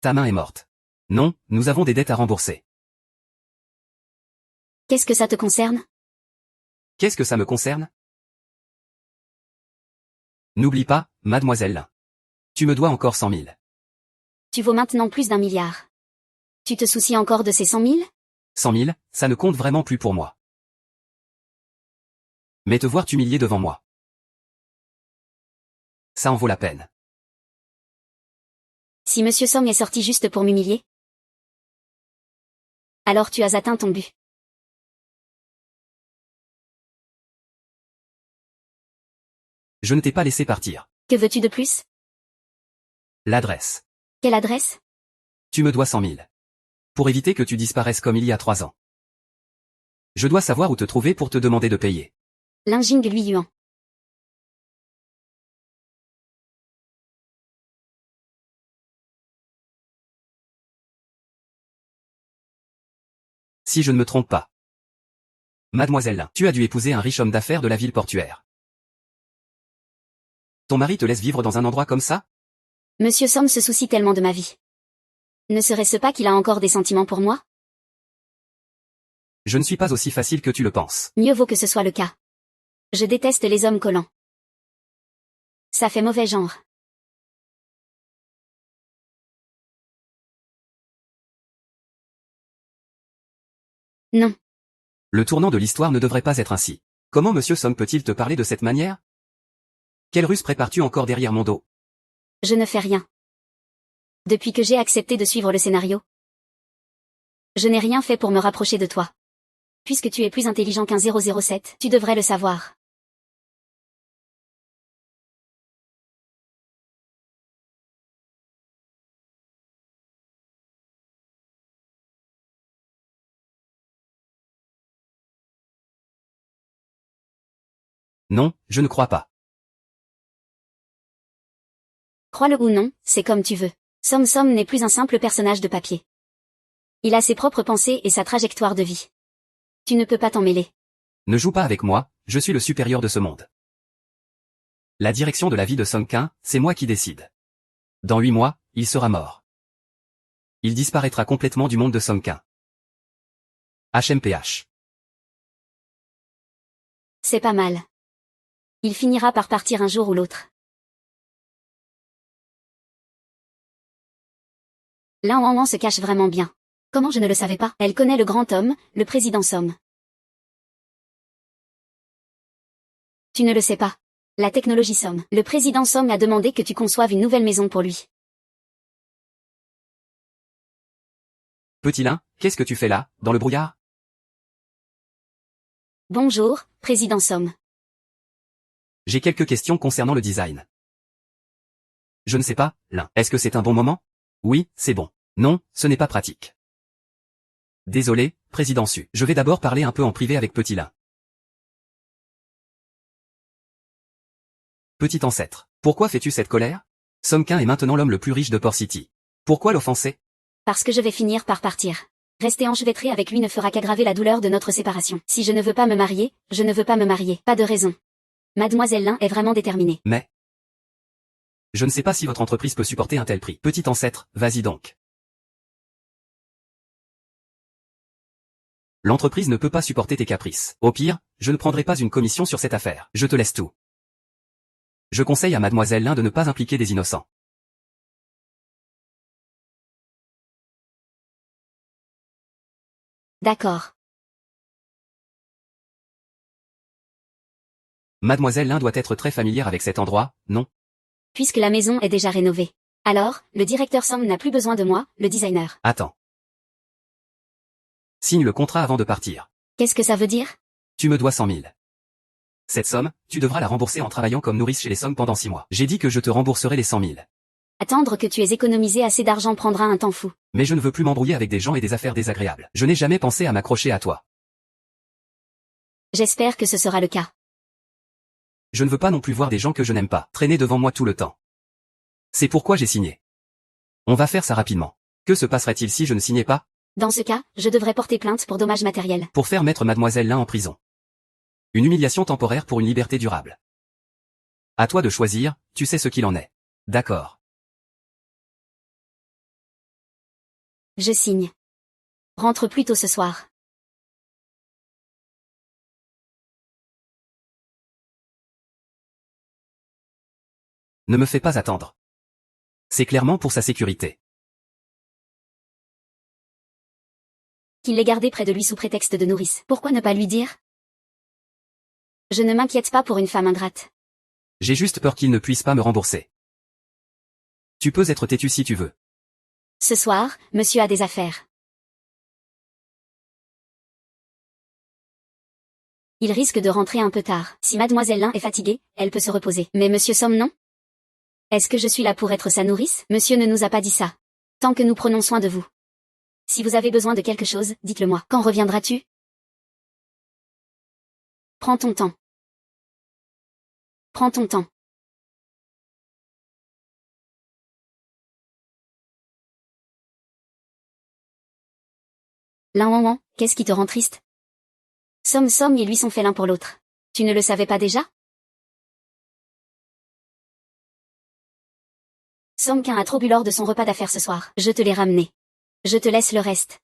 Speaker 2: Ta main est morte. Non, nous avons des dettes à rembourser.
Speaker 1: Qu'est-ce que ça te concerne?
Speaker 2: Qu'est-ce que ça me concerne? N'oublie pas, Mademoiselle Lin. Tu me dois encore 100 000.
Speaker 1: Tu vaux maintenant plus d'1 milliard. Tu te soucies encore de ces 100 000?
Speaker 2: 100 000, ça ne compte vraiment plus pour moi. Mais te voir t'humilier devant moi. Ça en vaut la peine.
Speaker 1: Si Monsieur Song est sorti juste pour m'humilier, alors tu as atteint ton but.
Speaker 2: Je ne t'ai pas laissé partir.
Speaker 1: Que veux-tu de plus?
Speaker 2: L'adresse.
Speaker 1: Quelle adresse?
Speaker 2: Tu me dois 100 000. Pour éviter que tu disparaisses comme il y a 3 ans. Je dois savoir où te trouver pour te demander de payer.
Speaker 1: Lin Jing lui yuan.
Speaker 2: Si je ne me trompe pas. Mademoiselle Lin, tu as dû épouser un riche homme d'affaires de la ville portuaire. Ton mari te laisse vivre dans un endroit comme ça?
Speaker 1: Monsieur Somme se soucie tellement de ma vie. Ne serait-ce pas qu'il a encore des sentiments pour moi?
Speaker 2: Je ne suis pas aussi facile que tu le penses.
Speaker 1: Mieux vaut que ce soit le cas. Je déteste les hommes collants. Ça fait mauvais genre. Non.
Speaker 2: Le tournant de l'histoire ne devrait pas être ainsi. Comment Monsieur Somme peut-il te parler de cette manière? Quelle ruse prépares-tu encore derrière mon dos?
Speaker 1: Je ne fais rien. Depuis que j'ai accepté de suivre le scénario, je n'ai rien fait pour me rapprocher de toi. Puisque tu es plus intelligent qu'un 007, tu devrais le savoir.
Speaker 2: Non, je ne crois pas.
Speaker 1: Crois-le ou non, c'est comme tu veux. Somme Somme n'est plus un simple personnage de papier. Il a ses propres pensées et sa trajectoire de vie. Tu ne peux pas t'en mêler.
Speaker 2: Ne joue pas avec moi, je suis le supérieur de ce monde. La direction de la vie de Song Qin, c'est moi qui décide. Dans 8 mois, il sera mort. Il disparaîtra complètement du monde de Song Qin. HMPH.
Speaker 1: C'est pas mal. Il finira par partir un jour ou l'autre. Lin Wang se cache vraiment bien. Comment je ne le savais pas? Elle connaît le grand homme, le président Somme. Tu ne le sais pas. La technologie Somme. Le président Somme a demandé que tu conçoives une nouvelle maison pour lui.
Speaker 2: Petit Lin, qu'est-ce que tu fais là, dans le brouillard?
Speaker 1: Bonjour, président Somme.
Speaker 2: J'ai quelques questions concernant le design. Je ne sais pas, Lin. Est-ce que c'est un bon moment? Oui, c'est bon. Non, ce n'est pas pratique. Désolé, président Su. Je vais d'abord parler un peu en privé avec Petit Lin. Petit ancêtre. Pourquoi fais-tu cette colère? Song Qin est maintenant l'homme le plus riche de Port City. Pourquoi l'offenser?
Speaker 1: Parce que je vais finir par partir. Rester enchevêtré avec lui ne fera qu'aggraver la douleur de notre séparation. Si je ne veux pas me marier, je ne veux pas me marier. Pas de raison. Mademoiselle Lin est vraiment déterminée.
Speaker 2: Mais... je ne sais pas si votre entreprise peut supporter un tel prix. Petit ancêtre, vas-y donc. L'entreprise ne peut pas supporter tes caprices. Au pire, je ne prendrai pas une commission sur cette affaire. Je te laisse tout. Je conseille à Mademoiselle Lin de ne pas impliquer des innocents.
Speaker 1: D'accord.
Speaker 2: Mademoiselle Lin doit être très familière avec cet endroit, non?
Speaker 1: Puisque la maison est déjà rénovée. Alors, le directeur Somme n'a plus besoin de moi, le designer.
Speaker 2: Attends. Signe le contrat avant de partir.
Speaker 1: Qu'est-ce que ça veut dire?
Speaker 2: Tu me dois 100 000. Cette somme, tu devras la rembourser en travaillant comme nourrice chez les Sommes pendant 6 mois. J'ai dit que je te rembourserai les 100 000.
Speaker 1: Attendre que tu aies économisé assez d'argent prendra un temps fou.
Speaker 2: Mais je ne veux plus m'embrouiller avec des gens et des affaires désagréables. Je n'ai jamais pensé à m'accrocher à toi.
Speaker 1: J'espère que ce sera le cas.
Speaker 2: Je ne veux pas non plus voir des gens que je n'aime pas traîner devant moi tout le temps. C'est pourquoi j'ai signé. On va faire ça rapidement. Que se passerait-il si je ne signais pas?
Speaker 1: Dans ce cas, je devrais porter plainte pour dommages matériels.
Speaker 2: Pour faire mettre Mademoiselle Lin en prison. Une humiliation temporaire pour une liberté durable. À toi de choisir, tu sais ce qu'il en est. D'accord.
Speaker 1: Je signe. Rentre plus tôt ce soir.
Speaker 2: Ne me fais pas attendre. C'est clairement pour sa sécurité.
Speaker 1: Qu'il l'ait gardé près de lui sous prétexte de nourrice. Pourquoi ne pas lui dire? Je ne m'inquiète pas pour une femme ingrate.
Speaker 2: J'ai juste peur qu'il ne puisse pas me rembourser. Tu peux être têtu si tu veux.
Speaker 1: Ce soir, monsieur a des affaires. Il risque de rentrer un peu tard. Si Mademoiselle Lin est fatiguée, elle peut se reposer. Mais monsieur Somme non? Est-ce que je suis là pour être sa nourrice? Monsieur ne nous a pas dit ça. Tant que nous prenons soin de vous. Si vous avez besoin de quelque chose, dites-le moi. Quand reviendras-tu? Prends ton temps. Prends ton temps. Lan, qu'est-ce qui te rend triste? Somme et lui sont faits l'un pour l'autre. Tu ne le savais pas déjà? Somquin a trop bu lors de son repas d'affaires ce soir. Je te l'ai ramené. Je te laisse le reste.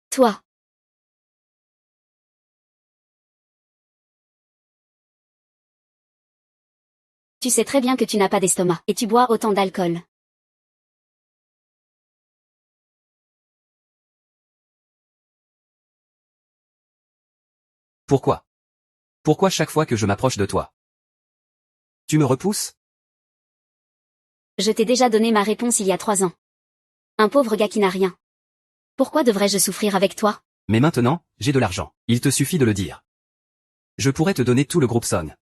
Speaker 1: Toi. Tu sais très bien que tu n'as pas d'estomac, et tu bois autant d'alcool.
Speaker 2: Pourquoi? Pourquoi chaque fois que je m'approche de toi? Tu me repousses?
Speaker 1: Je t'ai déjà donné ma réponse il y a 3 ans. Un pauvre gars qui n'a rien. Pourquoi devrais-je souffrir avec toi?
Speaker 2: Mais maintenant, j'ai de l'argent. Il te suffit de le dire. Je pourrais te donner tout le groupe Son.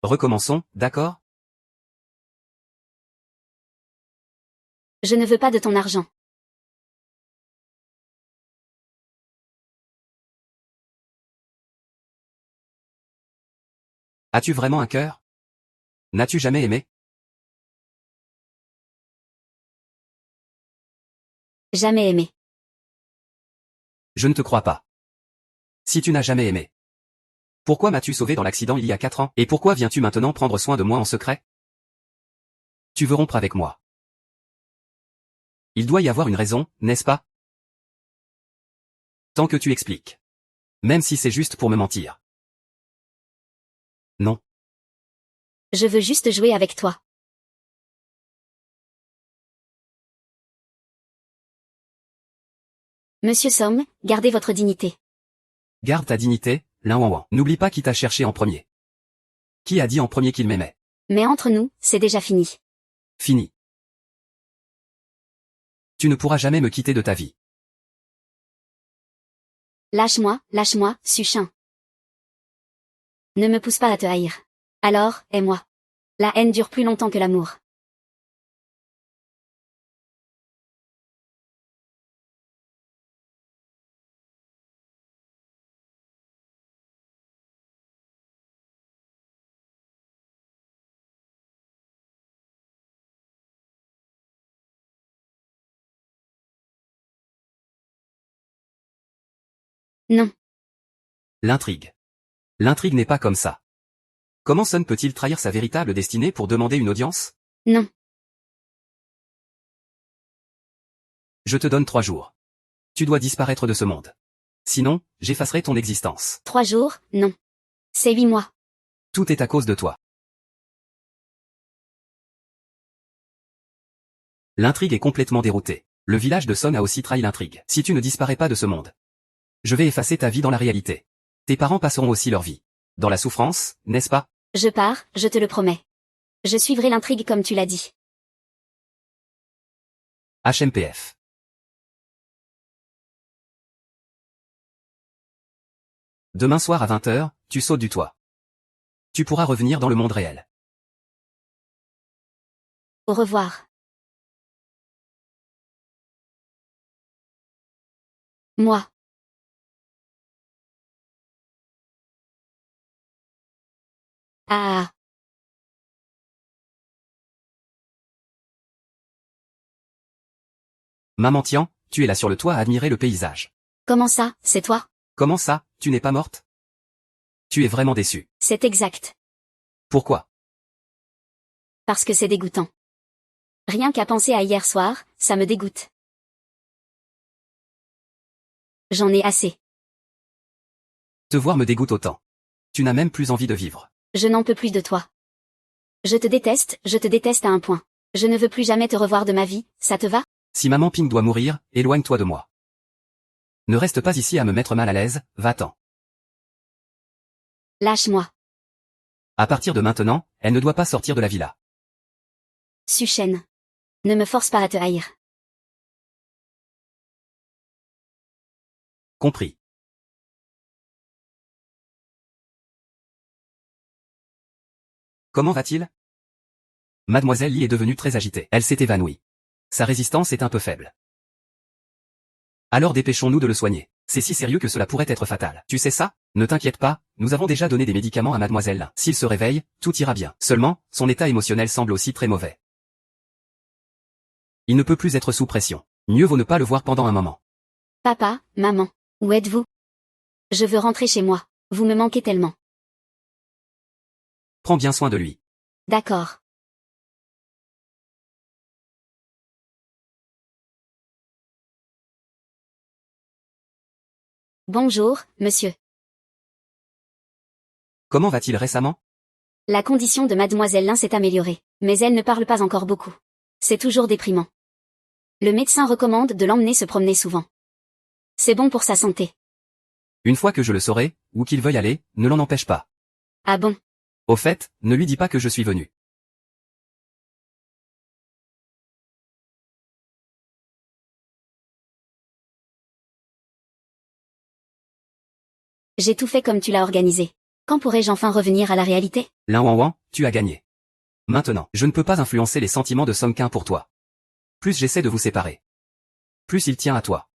Speaker 2: Recommençons, d'accord?
Speaker 1: Je ne veux pas de ton argent.
Speaker 2: As-tu vraiment un cœur? N'as-tu jamais aimé?
Speaker 1: Jamais aimé.
Speaker 2: Je ne te crois pas. Si tu n'as jamais aimé. Pourquoi m'as-tu sauvé dans l'accident il y a 4 ans? Et pourquoi viens-tu maintenant prendre soin de moi en secret? Tu veux rompre avec moi. Il doit y avoir une raison, n'est-ce pas? Tant que tu expliques. Même si c'est juste pour me mentir. Non.
Speaker 1: Je veux juste jouer avec toi. Monsieur Somme, gardez votre dignité.
Speaker 2: Garde ta dignité, Lan. N'oublie pas qui t'a cherché en premier. Qui a dit en premier qu'il m'aimait?
Speaker 1: Mais entre nous, c'est déjà fini.
Speaker 2: Fini. Tu ne pourras jamais me quitter de ta vie.
Speaker 1: Lâche-moi, Suchin. Ne me pousse pas à te haïr. Alors, aie-moi. La haine dure plus longtemps que l'amour. Non,
Speaker 2: L'intrigue. L'intrigue n'est pas comme ça. Comment Son peut-il trahir sa véritable destinée pour demander une audience?
Speaker 1: non.
Speaker 2: Je te donne 3 jours. Tu dois disparaître de ce monde. Sinon, j'effacerai ton existence.
Speaker 1: 3 jours, non. C'est 8 mois.
Speaker 2: Tout est à cause de toi. L'intrigue est complètement déroutée. Le village de Son a aussi trahi l'intrigue. Si tu ne disparais pas de ce monde, je vais effacer ta vie dans la réalité. Tes parents passeront aussi leur vie. Dans la souffrance, n'est-ce pas?
Speaker 1: Je pars, je te le promets. Je suivrai l'intrigue comme tu l'as dit.
Speaker 2: HMPF. Demain soir à 20h, tu sautes du toit. Tu pourras revenir dans le monde réel.
Speaker 1: Au revoir. Moi. Ah.
Speaker 2: Maman Tian, tu es là sur le toit à admirer le paysage.
Speaker 1: Comment ça, c'est toi?
Speaker 2: Comment ça, tu n'es pas morte? Tu es vraiment déçue.
Speaker 1: C'est exact.
Speaker 2: Pourquoi?
Speaker 1: Parce que c'est dégoûtant. Rien qu'à penser à hier soir, ça me dégoûte. J'en ai assez.
Speaker 2: Te voir me dégoûte autant. Tu n'as même plus envie de vivre.
Speaker 1: Je n'en peux plus de toi. Je te déteste à un point. Je ne veux plus jamais te revoir de ma vie, ça te va?
Speaker 2: Si maman Ping doit mourir, éloigne-toi de moi. Ne reste pas ici à me mettre mal à l'aise, va-t'en.
Speaker 1: Lâche-moi.
Speaker 2: À partir de maintenant, elle ne doit pas sortir de la villa.
Speaker 1: Suchen. Ne me force pas à te haïr.
Speaker 2: Compris. Comment va-t-il? Mademoiselle Lee est devenue très agitée. Elle s'est évanouie. Sa résistance est un peu faible. Alors dépêchons-nous de le soigner. C'est si sérieux que cela pourrait être fatal. Tu sais ça? Ne t'inquiète pas, nous avons déjà donné des médicaments à Mademoiselle Lin. S'il se réveille, tout ira bien. Seulement, son état émotionnel semble aussi très mauvais. Il ne peut plus être sous pression. Mieux vaut ne pas le voir pendant un moment.
Speaker 1: Papa, maman, où êtes-vous? Je veux rentrer chez moi. Vous me manquez tellement.
Speaker 2: Prends bien soin de lui.
Speaker 1: D'accord. Bonjour, monsieur.
Speaker 2: Comment va-t-il récemment?
Speaker 1: La condition de Mademoiselle Lin s'est améliorée, mais elle ne parle pas encore beaucoup. C'est toujours déprimant. Le médecin recommande de l'emmener se promener souvent. C'est bon pour sa santé.
Speaker 2: Une fois que je le saurai, où qu'il veuille aller, ne l'en empêche pas.
Speaker 1: Ah bon?
Speaker 2: Au fait, ne lui dis pas que je suis venu.
Speaker 1: J'ai tout fait comme tu l'as organisé. Quand pourrai-je enfin revenir à la réalité?
Speaker 2: Lin Wanwan, tu as gagné. Maintenant, je ne peux pas influencer les sentiments de Song Qin pour toi. Plus j'essaie de vous séparer, plus il tient à toi.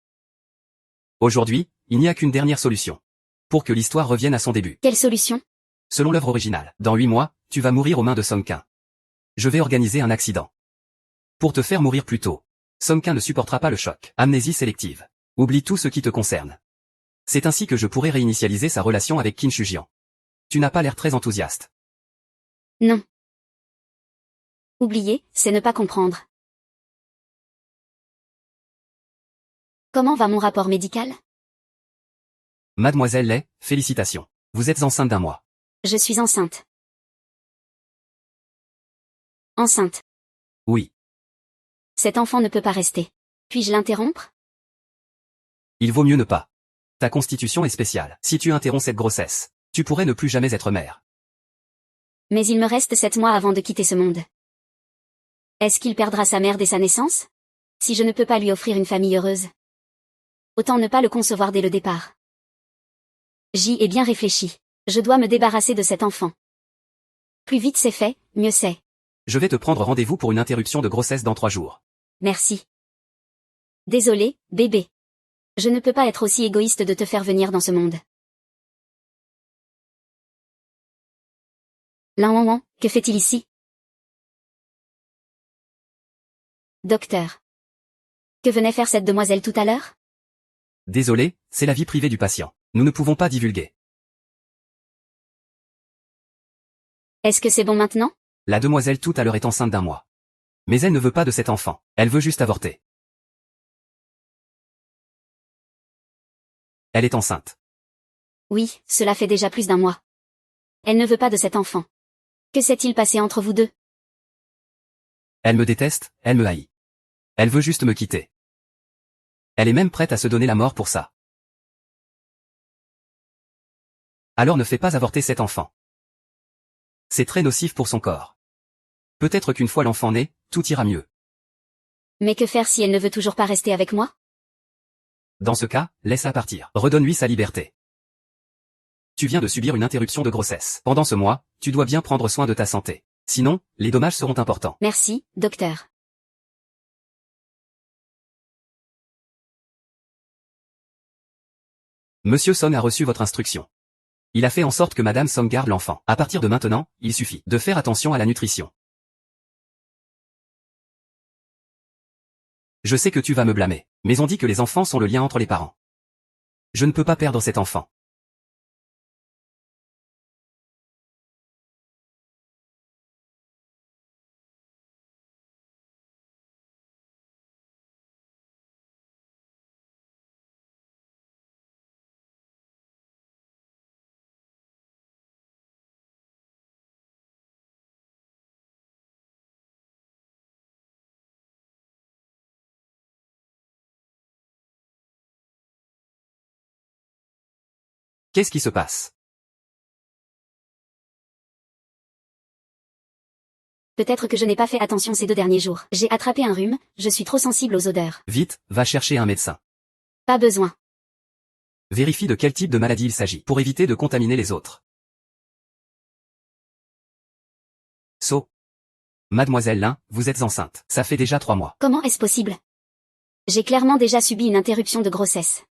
Speaker 2: Aujourd'hui, il n'y a qu'une dernière solution. Pour que l'histoire revienne à son début.
Speaker 1: Quelle solution?
Speaker 2: Selon l'œuvre originale, dans 8 mois, tu vas mourir aux mains de Song Qin. Je vais organiser un accident. Pour te faire mourir plus tôt. Song Qin ne supportera pas le choc. Amnésie sélective. Oublie tout ce qui te concerne. C'est ainsi que je pourrai réinitialiser sa relation avec Qin Shujian. Tu n'as pas l'air très enthousiaste.
Speaker 1: Non. Oublier, c'est ne pas comprendre. Comment va mon rapport médical?
Speaker 2: Mademoiselle Lei, félicitations. Vous êtes enceinte d'1 mois.
Speaker 1: Je suis enceinte. Enceinte.
Speaker 2: Oui.
Speaker 1: Cet enfant ne peut pas rester. Puis-je l'interrompre?
Speaker 2: Il vaut mieux ne pas. Ta constitution est spéciale. Si tu interromps cette grossesse, tu pourrais ne plus jamais être mère.
Speaker 1: Mais il me reste 7 mois avant de quitter ce monde. Est-ce qu'il perdra sa mère dès sa naissance? Si je ne peux pas lui offrir une famille heureuse. Autant ne pas le concevoir dès le départ. J'y ai bien réfléchi. Je dois me débarrasser de cet enfant. Plus vite c'est fait, mieux c'est.
Speaker 2: Je vais te prendre rendez-vous pour une interruption de grossesse dans 3 jours.
Speaker 1: Merci. Désolé, bébé. Je ne peux pas être aussi égoïste de te faire venir dans ce monde. Lin Wanwan, que fait-il ici? Docteur. Que venait faire cette demoiselle tout à l'heure?
Speaker 2: Désolé, c'est la vie privée du patient. Nous ne pouvons pas divulguer.
Speaker 1: Est-ce que c'est bon maintenant?
Speaker 2: La demoiselle tout à l'heure est enceinte d'1 mois. Mais elle ne veut pas de cet enfant. Elle veut juste avorter. Elle est enceinte.
Speaker 1: Oui, cela fait déjà plus d'1 mois. Elle ne veut pas de cet enfant. Que s'est-il passé entre vous deux?
Speaker 2: Elle me déteste, elle me haït. Elle veut juste me quitter. Elle est même prête à se donner la mort pour ça. Alors ne fais pas avorter cet enfant. C'est très nocif pour son corps. Peut-être qu'une fois l'enfant né, tout ira mieux.
Speaker 1: Mais que faire si elle ne veut toujours pas rester avec moi?
Speaker 2: Dans ce cas, laisse-la partir. Redonne-lui sa liberté. Tu viens de subir une interruption de grossesse. Pendant ce mois, tu dois bien prendre soin de ta santé. Sinon, les dommages seront importants.
Speaker 1: Merci, docteur.
Speaker 2: Monsieur Son a reçu votre instruction. Il a fait en sorte que Madame Song garde l'enfant. À partir de maintenant, il suffit de faire attention à la nutrition. Je sais que tu vas me blâmer, mais on dit que les enfants sont le lien entre les parents. Je ne peux pas perdre cet enfant. Qu'est-ce qui se passe?
Speaker 1: Peut-être que je n'ai pas fait attention ces 2 derniers jours. J'ai attrapé un rhume, je suis trop sensible aux odeurs.
Speaker 2: Vite, va chercher un médecin.
Speaker 1: Pas besoin.
Speaker 2: Vérifie de quel type de maladie il s'agit, pour éviter de contaminer les autres. So. Mademoiselle Lin, vous êtes enceinte. Ça fait déjà 3 mois.
Speaker 1: Comment est-ce possible? J'ai clairement déjà subi une interruption de grossesse.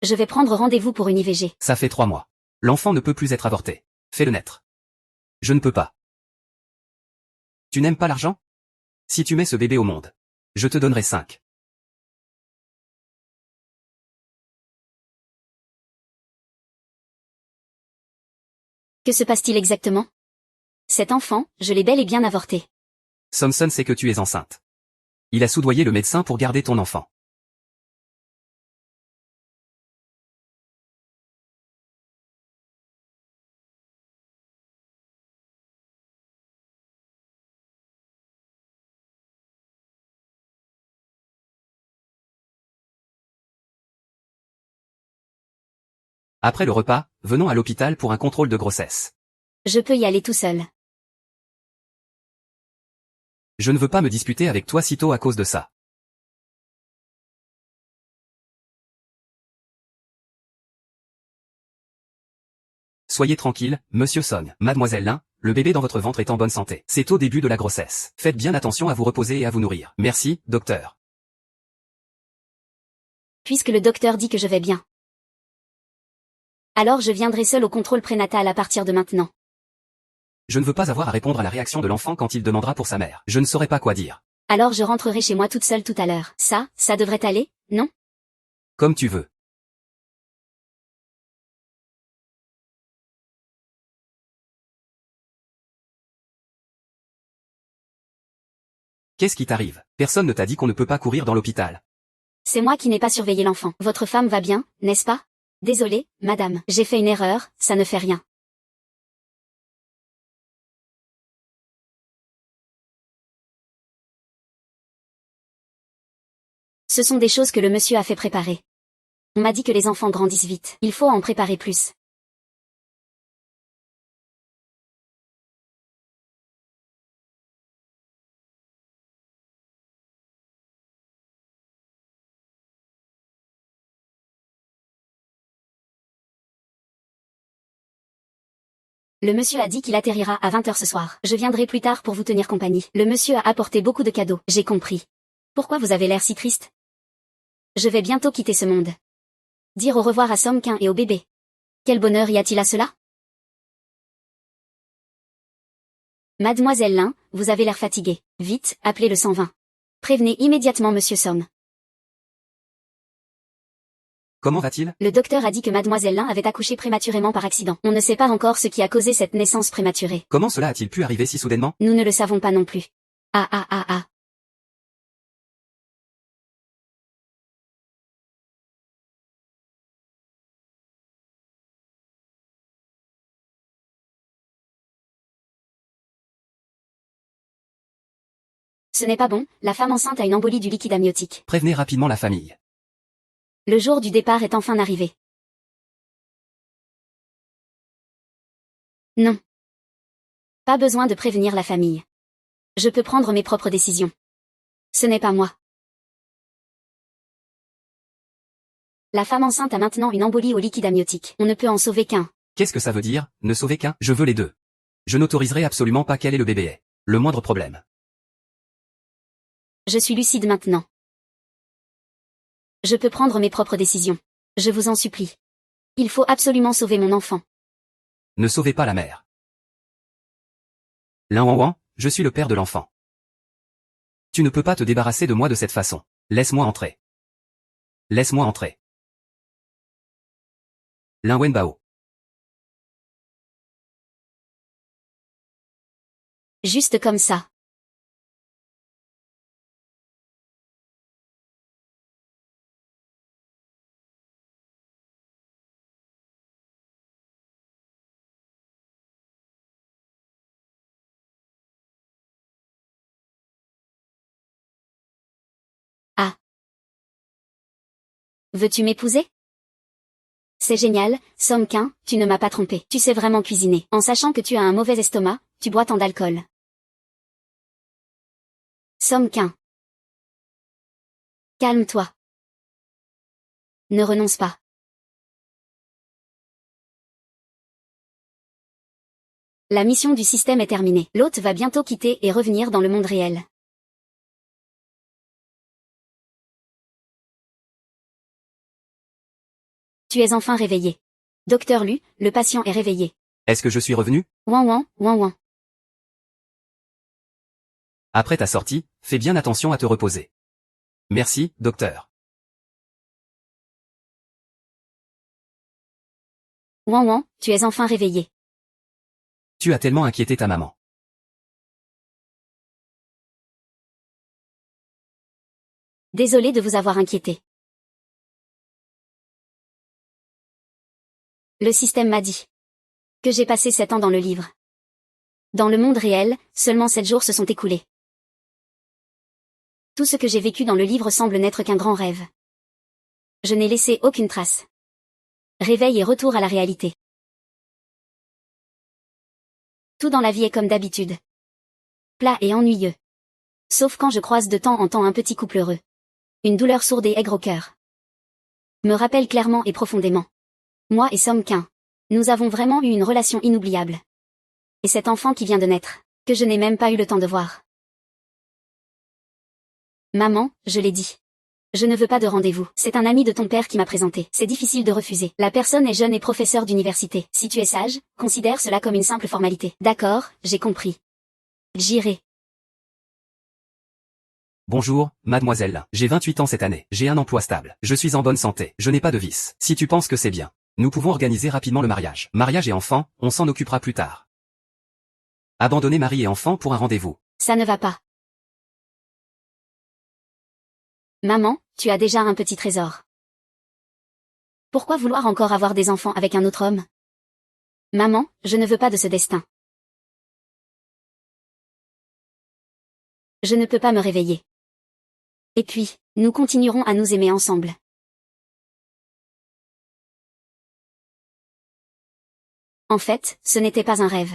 Speaker 1: Je vais prendre rendez-vous pour une IVG.
Speaker 2: Ça fait 3 mois. L'enfant ne peut plus être avorté. Fais-le naître. Je ne peux pas. Tu n'aimes pas l'argent? Si tu mets ce bébé au monde, je te donnerai 5.
Speaker 1: Que se passe-t-il exactement? Cet enfant, je l'ai bel et bien avorté.
Speaker 2: Somson sait que tu es enceinte. Il a soudoyé le médecin pour garder ton enfant. Après le repas, venons à l'hôpital pour un contrôle de grossesse.
Speaker 1: Je peux y aller tout seul.
Speaker 2: Je ne veux pas me disputer avec toi sitôt à cause de ça. Soyez tranquille, Monsieur Son. Mademoiselle Lin, le bébé dans votre ventre est en bonne santé. C'est au début de la grossesse. Faites bien attention à vous reposer et à vous nourrir. Merci, docteur.
Speaker 1: Puisque le docteur dit que je vais bien. Alors je viendrai seul au contrôle prénatal à partir de maintenant.
Speaker 2: Je ne veux pas avoir à répondre à la réaction de l'enfant quand il demandera pour sa mère. Je ne saurais pas quoi dire.
Speaker 1: Alors je rentrerai chez moi toute seule tout à l'heure. Ça devrait aller, non?
Speaker 2: Comme tu veux. Qu'est-ce qui t'arrive? Personne ne t'a dit qu'on ne peut pas courir dans l'hôpital.
Speaker 1: C'est moi qui n'ai pas surveillé l'enfant. Votre femme va bien, n'est-ce pas? Désolée, madame. J'ai fait une erreur, ça ne fait rien. Ce sont des choses que le monsieur a fait préparer. On m'a dit que les enfants grandissent vite. Il faut en préparer plus. Le monsieur a dit qu'il atterrira à 20 h ce soir. Je viendrai plus tard pour vous tenir compagnie. Le monsieur a apporté beaucoup de cadeaux. J'ai compris. Pourquoi vous avez l'air si triste? Je vais bientôt quitter ce monde. Dire au revoir à Somkin et au bébé. Quel bonheur y a-t-il à cela? Mademoiselle Lin, vous avez l'air fatiguée. Vite, appelez le 120. Prévenez immédiatement Monsieur Somme.
Speaker 2: Comment va-t-il?
Speaker 1: Le docteur a dit que Mademoiselle Lin avait accouché prématurément par accident. On ne sait pas encore ce qui a causé cette naissance prématurée.
Speaker 2: Comment cela a-t-il pu arriver si soudainement?
Speaker 1: Nous ne le savons pas non plus. Ah. Ce n'est pas bon, la femme enceinte a une embolie du liquide amniotique.
Speaker 2: Prévenez rapidement la famille.
Speaker 1: Le jour du départ est enfin arrivé. Non. Pas besoin de prévenir la famille. Je peux prendre mes propres décisions. Ce n'est pas moi. La femme enceinte a maintenant une embolie au liquide amniotique. On ne peut en sauver qu'un.
Speaker 2: Qu'est-ce que ça veut dire, ne sauver qu'un? Je veux les deux. Je n'autoriserai absolument pas quel est le bébé est. Le moindre problème.
Speaker 1: Je suis lucide maintenant. Je peux prendre mes propres décisions. Je vous en supplie. Il faut absolument sauver mon enfant.
Speaker 2: Ne sauvez pas la mère. Lin Wanwan, je suis le père de l'enfant. Tu ne peux pas te débarrasser de moi de cette façon. Laisse-moi entrer. Laisse-moi entrer. Lin Wenbao.
Speaker 1: Juste comme ça. Ah. Veux-tu m'épouser? C'est génial, Somkin, tu ne m'as pas trompé. Tu sais vraiment cuisiner. En sachant que tu as un mauvais estomac, tu bois tant d'alcool. Somkin. Calme-toi. Ne renonce pas. La mission du système est terminée. L'hôte va bientôt quitter et revenir dans le monde réel. Tu es enfin réveillé. Docteur Lu, le patient est réveillé.
Speaker 2: Est-ce que je suis revenu?
Speaker 1: Ouin ouin, ouin ouin.
Speaker 2: Après ta sortie, fais bien attention à te reposer. Merci, docteur.
Speaker 1: Ouin ouin, tu es enfin réveillé.
Speaker 2: Tu as tellement inquiété ta maman.
Speaker 1: Désolé de vous avoir inquiété. Le système m'a dit que j'ai passé 7 ans dans le livre. Dans le monde réel, seulement 7 jours se sont écoulés. Tout ce que j'ai vécu dans le livre semble n'être qu'un grand rêve. Je n'ai laissé aucune trace. Réveil et retour à la réalité. Tout dans la vie est comme d'habitude. Plat et ennuyeux. Sauf quand je croise de temps en temps un petit couple heureux. Une douleur sourde et aigre au cœur. Me rappelle clairement et profondément. Moi et Song-Kin. Nous avons vraiment eu une relation inoubliable. Et cet enfant qui vient de naître, que je n'ai même pas eu le temps de voir. Maman, je l'ai dit. Je ne veux pas de rendez-vous. C'est un ami de ton père qui m'a présenté. C'est difficile de refuser. La personne est jeune et professeur d'université. Si tu es sage, considère cela comme une simple formalité. D'accord, j'ai compris. J'irai.
Speaker 2: Bonjour, mademoiselle. J'ai 28 ans cette année. J'ai un emploi stable. Je suis en bonne santé. Je n'ai pas de vices. Si tu penses que c'est bien, nous pouvons organiser rapidement le mariage. Mariage et enfants, on s'en occupera plus tard. Abandonner mari et enfants pour un rendez-vous.
Speaker 1: Ça ne va pas. Maman, tu as déjà un petit trésor. Pourquoi vouloir encore avoir des enfants avec un autre homme? Maman, je ne veux pas de ce destin. Je ne peux pas me réveiller. Et puis, nous continuerons à nous aimer ensemble. En fait, ce n'était pas un rêve.